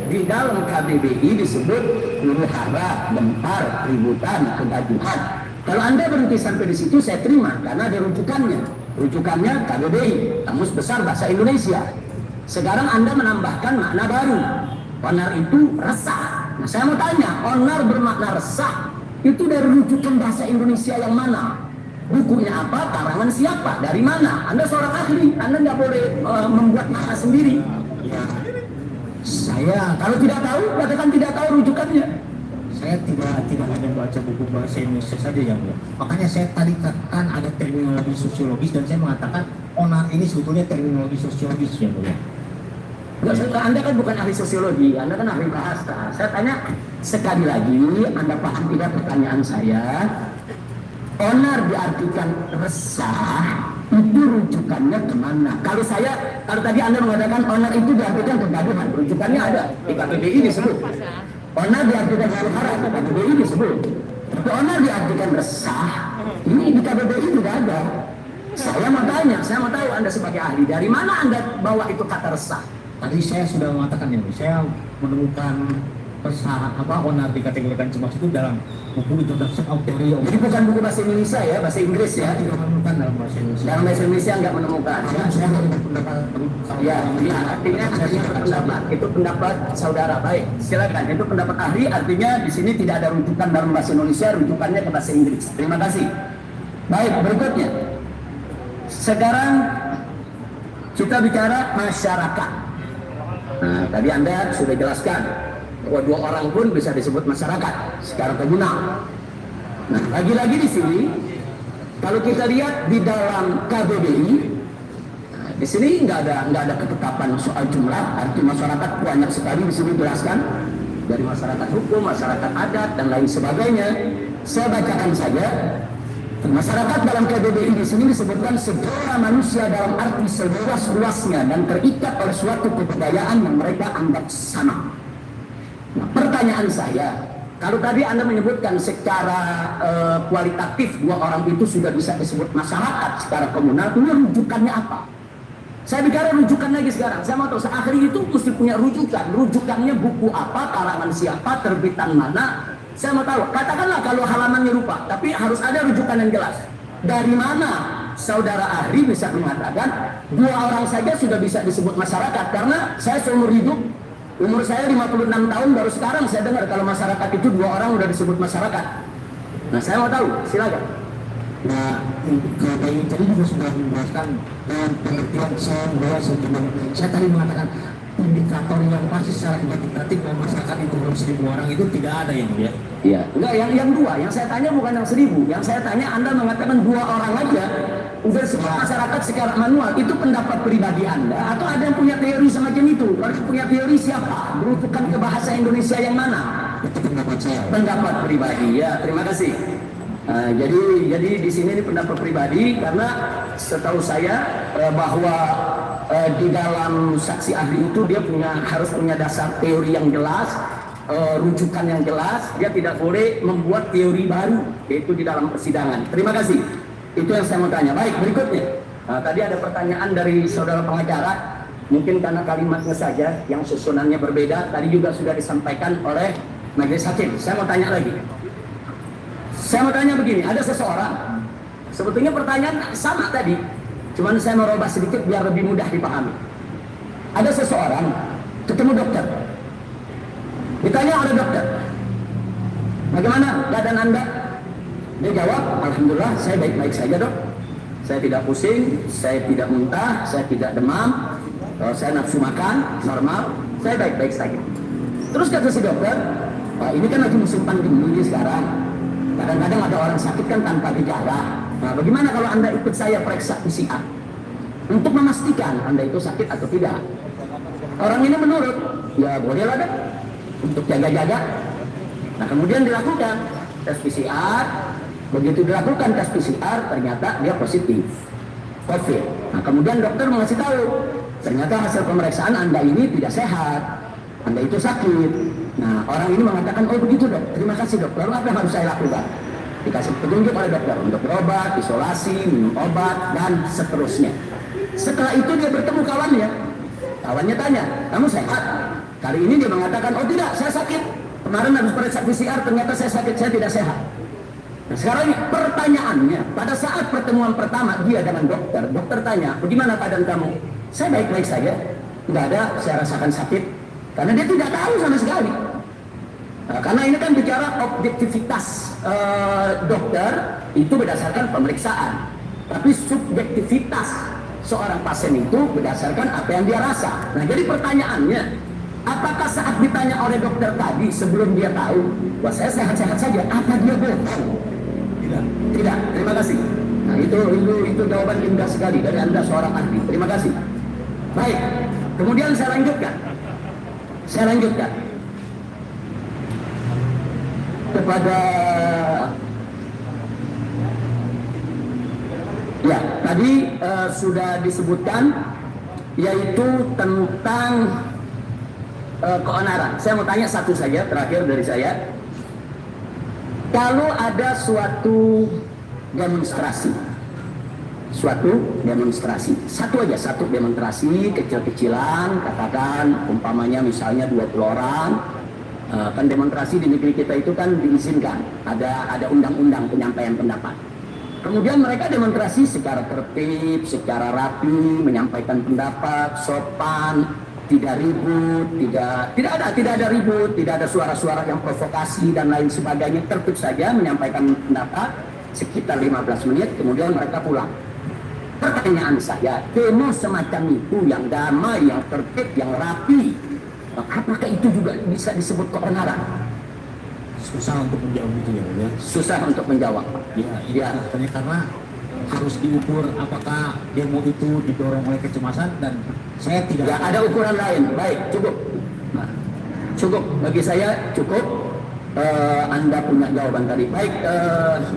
di dalam KBBI disebut huru hara, gempar, keributan, kegaduhan. Kalau Anda berhenti sampai di situ saya terima karena ada rujukannya. Rujukannya KBBI, Kamus Besar Bahasa Indonesia. Sekarang Anda menambahkan makna baru. Onar itu resah. Nah, saya mau tanya, onar bermakna resah itu dari rujukan bahasa Indonesia yang mana? Bukunya apa? Karangan siapa? Dari mana? Anda seorang ahli, Anda nggak boleh membuat makna sendiri. Ya, Saya kalau tidak tahu, katakan tidak tahu rujukannya. saya tidak hanya baca buku bahasa Indonesia saja ya, Bu. Makanya saya tadi katakan ada terminologi sosiologis dan saya mengatakan onar ini sebetulnya terminologi sosiologis ya, Bu. Anda kan bukan ahli sosiologi, Anda kan ahli bahasa. Saya tanya sekali lagi, Anda paham tidak pertanyaan saya? Onar diartikan resah, itu rujukannya kemana? Kalau tadi Anda mengatakan onar itu diartikan kegaduhan, rujukannya ada di KBBI disebut. Onar diartikan huru hara, KBBI disebut. Tapi onar diartikan resah, ini di KBBI tidak ada. Saya mau tanya, saya mau tahu Anda sebagai ahli, dari mana Anda bawa itu kata resah? Tadi saya sudah mengatakan ini, saya menemukan onar dikategorikan cemas itu dalam buku Introduction of Theory of Jadi bukan buku bahasa Indonesia ya, bahasa Inggris ya. tidak menemukan dalam bahasa Indonesia. Dalam bahasa Indonesia nggak menemukan. Ya, Saya menurut pendapat ya, artinya pendapat itu pendapat saudara. Baik, silakan. Itu pendapat ahli, artinya di sini tidak ada rujukan dalam bahasa Indonesia, rujukannya ke bahasa Inggris. Terima kasih. Baik, berikutnya. Sekarang kita bicara masyarakat. Nah, tadi Anda sudah jelaskan bahwa 2 orang pun bisa disebut masyarakat secara komunal. Nah, lagi-lagi di sini kalau kita lihat di dalam KBBI, nah, di sini nggak ada ketetapan soal jumlah. Arti masyarakat banyak sekali di sini jelaskan, dari masyarakat hukum, masyarakat adat dan lain sebagainya. Saya bacakan saja. Masyarakat dalam KBBI di sini disebutkan segala manusia dalam arti seluas-luasnya dan terikat oleh suatu kebudayaan yang mereka anggap sama. Nah, pertanyaan saya, kalau tadi Anda menyebutkan secara kualitatif 2 orang itu sudah bisa disebut masyarakat secara komunal, ini rujukannya apa? Saya bicara rujukan lagi sekarang. Saya mau tahu, akhirnya itu mesti punya rujukan. Rujukannya buku apa, karangan siapa, terbitan mana? Saya mau tahu, katakanlah kalau halamannya lupa, tapi harus ada rujukan yang jelas. Dari mana saudara ahli bisa mengatakan 2 orang saja sudah bisa disebut masyarakat? Karena saya seumur hidup, umur saya 56 tahun, baru sekarang saya dengar kalau masyarakat itu 2 orang sudah disebut masyarakat. Nah, saya mau tahu, silakan. Nah, kalau tadi juga sudah menjelaskan dalam pengertian saya tadi mengatakan indikator yang pasti secara kuantitatif dan masyarakat itu belum 1.000 orang itu tidak ada yang mulia. Iya, enggak, yang 2, yang saya tanya bukan yang 1.000, yang saya tanya Anda mengatakan 2 orang aja udah semua masyarakat secara manual, itu pendapat pribadi Anda atau ada yang punya teori semacam itu? Kalau punya teori siapa? Berujukan ke bahasa Indonesia yang mana? Itu pendapat saya. Pendapat pribadi, ya, terima kasih. Jadi di sini ini pendapat pribadi karena setahu saya bahwa di dalam saksi ahli itu dia harus punya dasar teori yang jelas, rujukan yang jelas. Dia tidak boleh membuat teori baru, yaitu di dalam persidangan. Terima kasih. Itu yang saya mau tanya. Baik, berikutnya. Tadi ada pertanyaan dari saudara pengacara. Mungkin karena kalimatnya saja yang susunannya berbeda. Tadi juga sudah disampaikan oleh majelis hakim. Saya mau tanya lagi. Saya mau tanya begini, ada seseorang, sebetulnya pertanyaan sama tadi, cuman saya merubah sedikit biar lebih mudah dipahami. Ada seseorang ketemu dokter, ditanya oleh dokter, bagaimana keadaan Anda? Dia jawab, alhamdulillah saya baik-baik saja dok. Saya tidak pusing, saya tidak muntah, saya tidak demam, saya nafsu makan, normal, saya baik-baik saja. Terus kata si dokter, ini kan lagi musim pandemi sekarang. Kadang-kadang ada orang sakit kan tanpa gejala. Nah, bagaimana kalau Anda ikut saya periksa PCR untuk memastikan Anda itu sakit atau tidak? Orang ini menurut, ya bolehlah deh, untuk jaga-jaga. Nah, kemudian dilakukan tes PCR. Begitu dilakukan tes PCR, ternyata dia positif COVID. Nah, kemudian dokter mengasih tahu, ternyata hasil pemeriksaan Anda ini tidak sehat, Anda itu sakit. Nah, orang ini mengatakan, oh begitu dok, terima kasih dok, lalu apa yang harus saya lakukan? Dikasih petunjuk oleh dokter untuk berobat, isolasi, minum obat, dan seterusnya. Setelah itu dia bertemu kawannya. Kawannya tanya, kamu sehat? Kali ini dia mengatakan, oh tidak, saya sakit. Kemarin habis periksa PCR, ternyata saya sakit, saya tidak sehat. Nah, sekarang pertanyaannya, pada saat pertemuan pertama dia dengan dokter, dokter tanya, bagaimana keadaan kamu? Saya baik-baik saja, nggak ada saya rasakan sakit. Karena dia tidak tahu sama sekali. Nah, karena ini kan bicara objektivitas dokter itu berdasarkan pemeriksaan, tapi subjektivitas seorang pasien itu berdasarkan apa yang dia rasa. Nah, jadi pertanyaannya, apakah saat ditanya oleh dokter tadi sebelum dia tahu bahwa saya sehat-sehat saja, apa dia bohong? Tidak. Terima kasih. Nah, itu jawaban indah sekali dari Anda seorang ahli. Terima kasih. Baik. Kemudian saya lanjutkan kepada ya tadi sudah disebutkan, yaitu tentang keonaran. Saya mau tanya satu saja terakhir dari saya. Kalau ada suatu demonstrasi, satu demonstrasi kecil-kecilan, katakan umpamanya misalnya 20 orang, kan demonstrasi di negeri kita itu kan diizinkan, ada undang-undang penyampaian pendapat. Kemudian mereka demonstrasi secara tertib, secara rapi, menyampaikan pendapat, sopan, tidak ribut, tidak ada ribut, tidak ada suara-suara yang provokasi dan lain sebagainya, tertib saja menyampaikan pendapat sekitar 15 menit, kemudian mereka pulang. Pertanyaan saya, demo semacam itu yang damai, yang tertib, yang rapi, apakah itu juga bisa disebut keonaran? Susah untuk menjawab itu ya. Susah untuk menjawab. Ya. Karena harus diukur apakah demo itu didorong oleh kecemasan, dan saya tidak. Ya, ada ukuran lain. Baik, cukup. Nah, cukup bagi saya cukup. Anda punya jawaban tadi. Baik,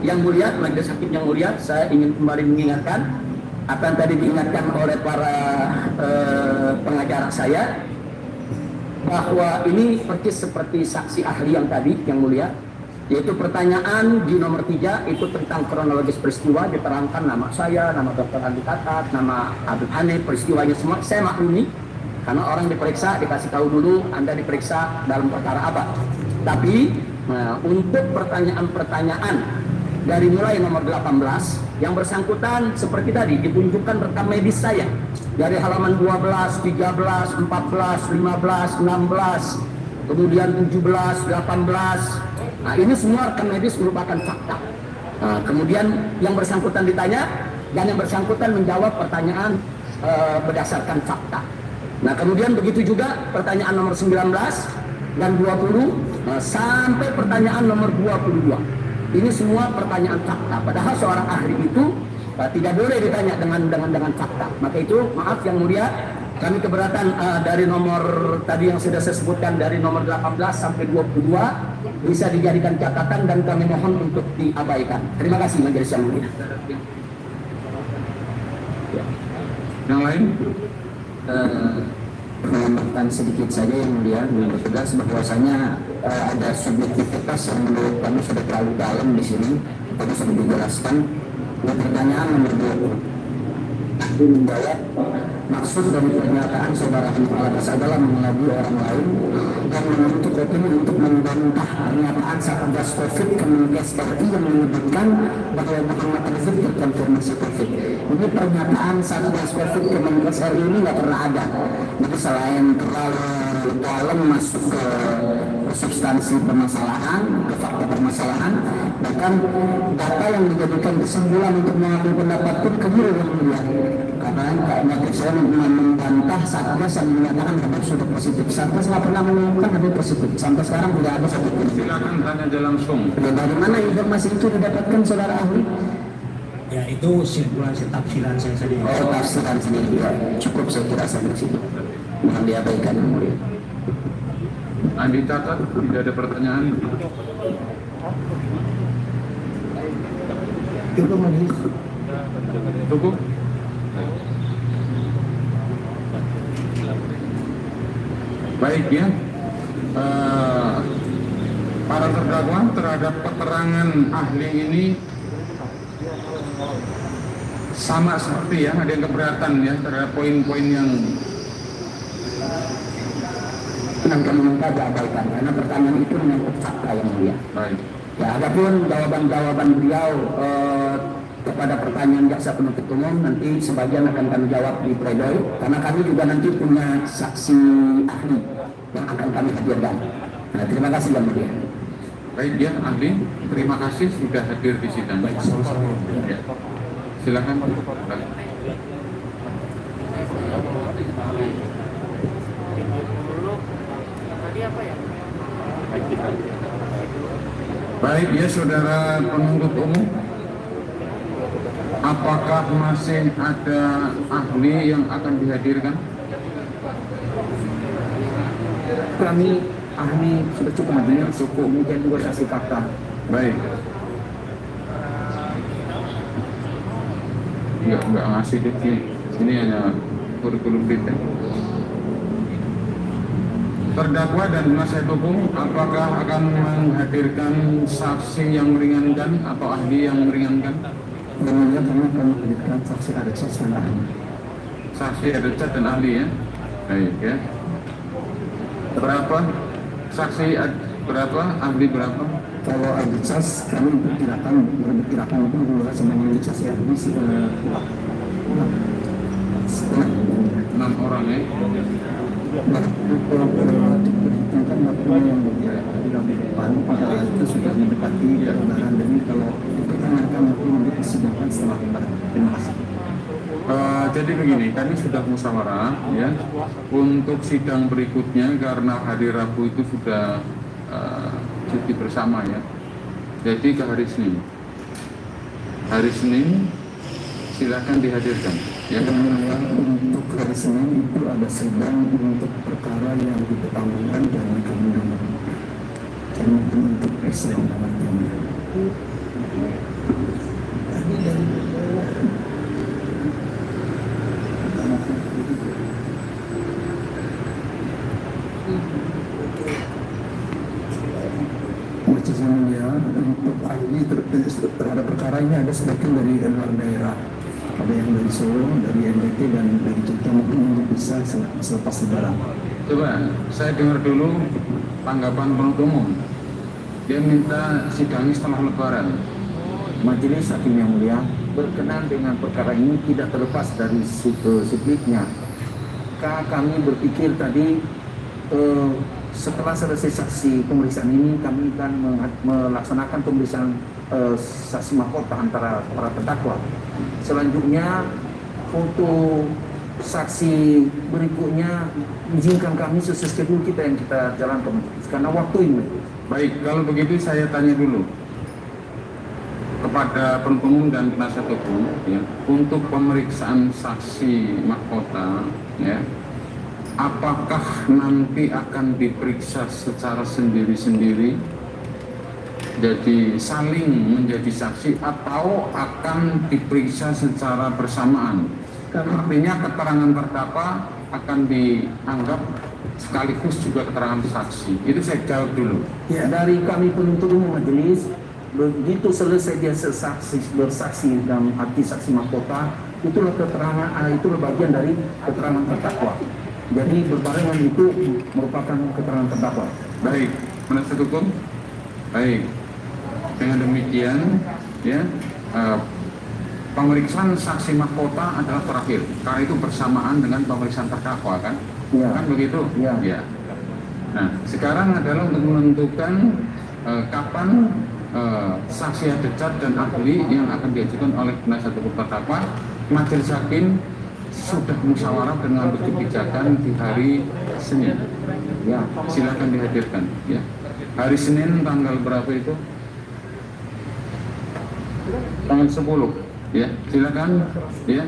yang mulia, majelis hakim yang mulia, saya ingin kembali mengingatkan apa yang tadi diingatkan oleh para pengacara saya, bahwa ini persis seperti saksi ahli yang tadi yang mulia, yaitu pertanyaan di nomor 3 itu tentang kronologis peristiwa, diterangkan nama saya, nama Dr. Andi Tatat, nama Habib Hanif, peristiwanya semua saya maklumi, karena orang diperiksa dikasih tahu dulu Anda diperiksa dalam perkara apa. Tapi untuk pertanyaan-pertanyaan dari mulai nomor 18 yang bersangkutan seperti tadi ditunjukkan rekam medis saya dari halaman 12, 13, 14, 15, 16, kemudian 17, 18. Nah, ini semua rekam medis merupakan fakta. Nah, kemudian yang bersangkutan ditanya dan yang bersangkutan menjawab pertanyaan berdasarkan fakta. Nah, kemudian begitu juga pertanyaan nomor 19 dan 20 sampai pertanyaan nomor 22. Ini semua pertanyaan fakta. Padahal seorang ahli itu tidak boleh ditanya dengan fakta. Maka itu maaf yang mulia, kami keberatan dari nomor tadi yang sudah saya sebutkan dari nomor 18 sampai 22 bisa dijadikan catatan dan kami mohon untuk diabaikan. Terima kasih majelis yang mulia. Yang lain? Menambahkan sedikit saja yang mulia, bertugas bahwasanya ada subjektivitas yang menurut kami sudah terlalu dalam di sini. Tadi sudah dijelaskan. Pertanyaan nomor 2 menjawab maksud dari pernyataan saudara Hanif Alatas adalah mengelabui orang lain dan menuntut opini untuk membantah pernyataan Satgas Covid Kemenkes RI yang menyebutkan bahwa Muhammad Rizik terkonfirmasi Covid. Ini pernyataan Satgas Covid Kemenkes RI ini nggak pernah ada. Jadi selain terlalu dalam masuk ke substansi permasalahan, ke fakta permasalahan, bahkan data yang dijadikan kesimpulan untuk mengambil pendapat pun keliru yang mulia. Karena kayaknya saya membantah Satgas yang menyatakan Habib sudah positif. Satgas nggak pernah menemukan Habib positif. Sampai sekarang tidak ada satu pun. Silakan tanya aja langsung. Dari mana informasi itu didapatkan saudara ahli? Ya, itu simulasi tafsiran saya saja. Oh, tafsiran sendiri ya. Cukup saya kira sampai situ. Mohon diabaikan yang mulia. Andi Tatat, tidak ada pertanyaan. Cukup majelis. Cukup? Baik ya. Para terdakwa terhadap keterangan ahli ini sama seperti ya, ada yang keberatan ya terhadap poin-poin yang Kami minta diabaikan karena pertanyaan itu menyangkut fakta yang mulia. baik. Ya, adapun jawaban-jawaban beliau kepada pertanyaan jaksa penuntut umum nanti sebagian akan kami jawab di pledoi, karena kami juga nanti punya saksi ahli yang akan kami hadirkan. Nah, terima kasih yang mulia. Baik ya, ahli, terima kasih sudah hadir di sidang. Baik, ya. Silakan. Baik ya, saudara penuntut umum, apakah masih ada ahli yang akan dihadirkan? Kami ahli sudah cukup majelis, cukup kemudian juga saksi fakta. Baik. Enggak ngasih di sini hanya kurikulum vitae. Terdakwa dan penasihat hukum apakah akan menghadirkan saksi yang meringankan atau ahli yang meringankan? Yang mulia kami akan menghadirkan saksi ada saksi dan ahli. Saksi ada cat dan ahli ya. Baik ya. Berapa saksi berapa, ahli berapa? Kalau ahli cas kami memperkirakan itu dua semuanya saksi ahli setengah. 6 orang ya. Nah, kalau diperhitungkan waktunya yang mulia tidak depan pada itu sudah mendekati kebenaran, dan ini kalau diperkenankan mungkin untuk disidangkan setelah lebaran. Terima kasih. Jadi begini, kami sudah musyawarah ya untuk sidang berikutnya karena hari Rabu itu sudah cuti bersama ya. Jadi ke hari Senin. Hari Senin silakan dihadirkan. Ya, Yang mulia, untuk hari Senin itu ada sidang untuk perkara yang dipertanggungkan dan dikembangkan. Dan untuk persidangan kami. Majelis yang mulia, untuk ahli terhadap perkara ini ada sebagian dari luar daerah. Ada yang dari Solo, dari NTT, dan dari Jogja, mungkin untuk bisa selepas lebaran. coba saya dengar dulu tanggapan penuntut umum. Dia minta sidangnya setelah lebaran. Majelis Hakim yang mulia berkenan dengan perkara ini tidak terlepas dari subjeknya. Kami berpikir tadi setelah selesai saksi pemeriksaan ini kami akan melaksanakan pemeriksaan saksi mahkota antara para terdakwa. Selanjutnya untuk saksi berikutnya izinkan kami sesuai schedule kita yang kita jalankan karena waktu ini. Baik, kalau begitu saya tanya dulu kepada penuntut umum dan penasihat hukum ya, untuk pemeriksaan saksi mahkota ya, apakah nanti akan diperiksa secara sendiri-sendiri, jadi saling menjadi saksi, atau akan diperiksa secara bersamaan? Artinya keterangan terdakwa akan dianggap sekaligus juga keterangan saksi. Itu saya jawab dulu. Ya, dari kami penuntut umum majelis, begitu selesai dia bersaksi dalam arti saksi mahkota, itulah keterangan, itulah bagian dari keterangan terdakwa. Jadi berbarengan itu merupakan keterangan terdakwa. Baik, penasihat hukum. Baik, dengan demikian ya, pemeriksaan saksi mahkota adalah terakhir karena itu bersamaan dengan pemeriksaan terdakwa kan? Ya. Kan begitu? Ya. Ya. Nah, sekarang adalah untuk menentukan kapan saksi adecat dan ahli yang akan diajukan oleh penasihat hukum terdakwa. Majelis Hakim sudah musyawarah dengan kebijakan di hari Senin. Ya, silakan dihadirkan. Ya, hari Senin tanggal berapa itu? Tanggal 10. Ya, silakan. Ya.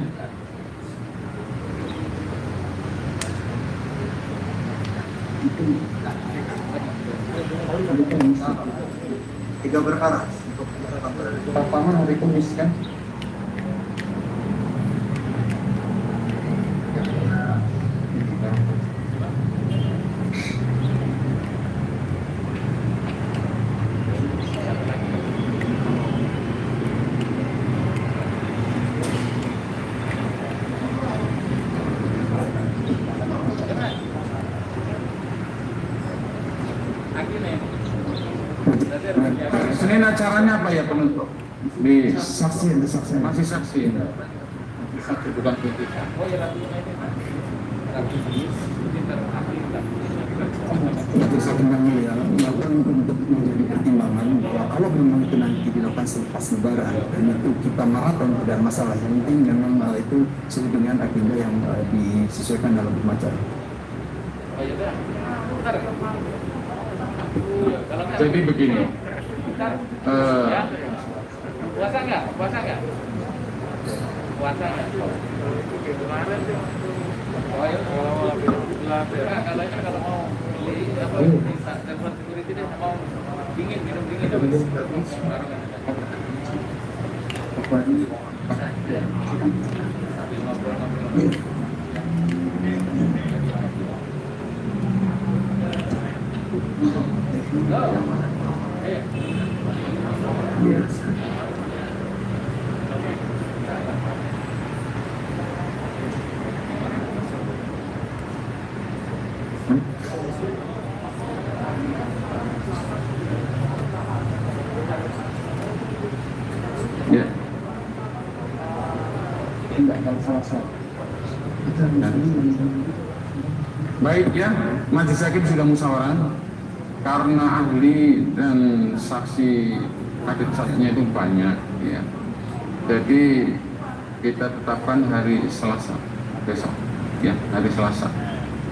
Tiga perkara. Papaman hari Kamis kan? Senin acaranya apa ya penuntut? Di Saksi ada saksi. masih saksi. Saksi bukan tuntutan. Majelis Hakim yang mulia melakukan untuk menjadi pertimbangan bahwa kalau memang itu nanti dilakukan selepas lebaran dan itu kita maraton tidak masalah, yang penting memang itu sesuai dengan agenda yang disesuaikan dalam acara. Jadi begini. Puasa nggak? Puasa nggak? Puasa nggak? Kemarin tuh. Oh ya, kalau mau beli apa? Telepon security deh, mau dingin, minum dingin. Ya. Baik ya, majelis hakim sudah musyawarah karena ahli dan saksi adat saksinya itu banyak ya. Jadi kita tetapkan hari Selasa besok ya, hari Selasa.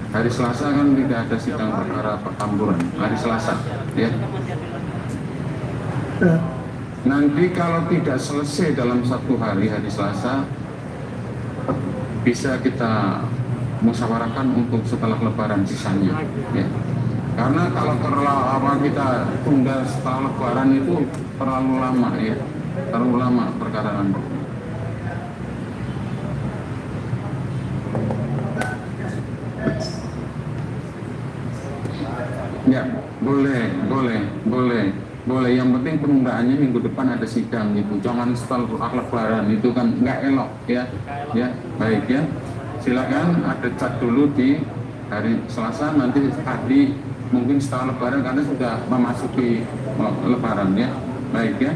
Hari Selasa kan tidak ada sidang perkara pertamburan, hari Selasa ya. Nanti kalau tidak selesai dalam satu hari Selasa, bisa kita musyawarahkan untuk setelah Lebaran sisanya ya. Karena kalau terlalu kita tunda setelah Lebaran itu terlalu lama ya, terlalu lama perkara Anda. Ya, boleh. Yang penting penundaannya minggu depan ada sidang itu. Jangan setelah Lebaran itu kan nggak elok ya. Ya, baik ya. Silakan ada cat dulu di hari Selasa, nanti tadi mungkin setelah Lebaran karena sudah memasuki Lebaran ya. Baik ya.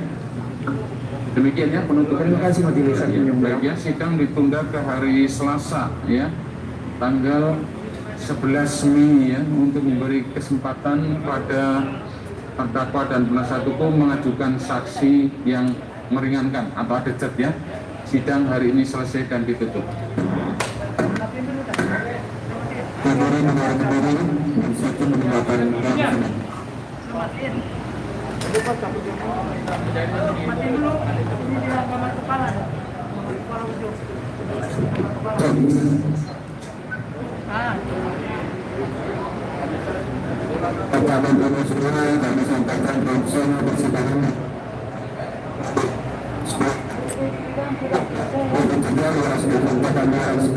Demikian ya penutupan. Terima kasih majelis hakim yang mulia. Baik ya, sidang ditunda ke hari Selasa ya. Tanggal 11 Mei ya, untuk memberi kesempatan pada terdakwa dan penasihat hukum mengajukan saksi yang meringankan atau ada cat ya. Sidang hari ini selesai dan ditutup. Teman-teman semua, kami sampaikan profesional persidangan. Untuk juga harus dilakukan harus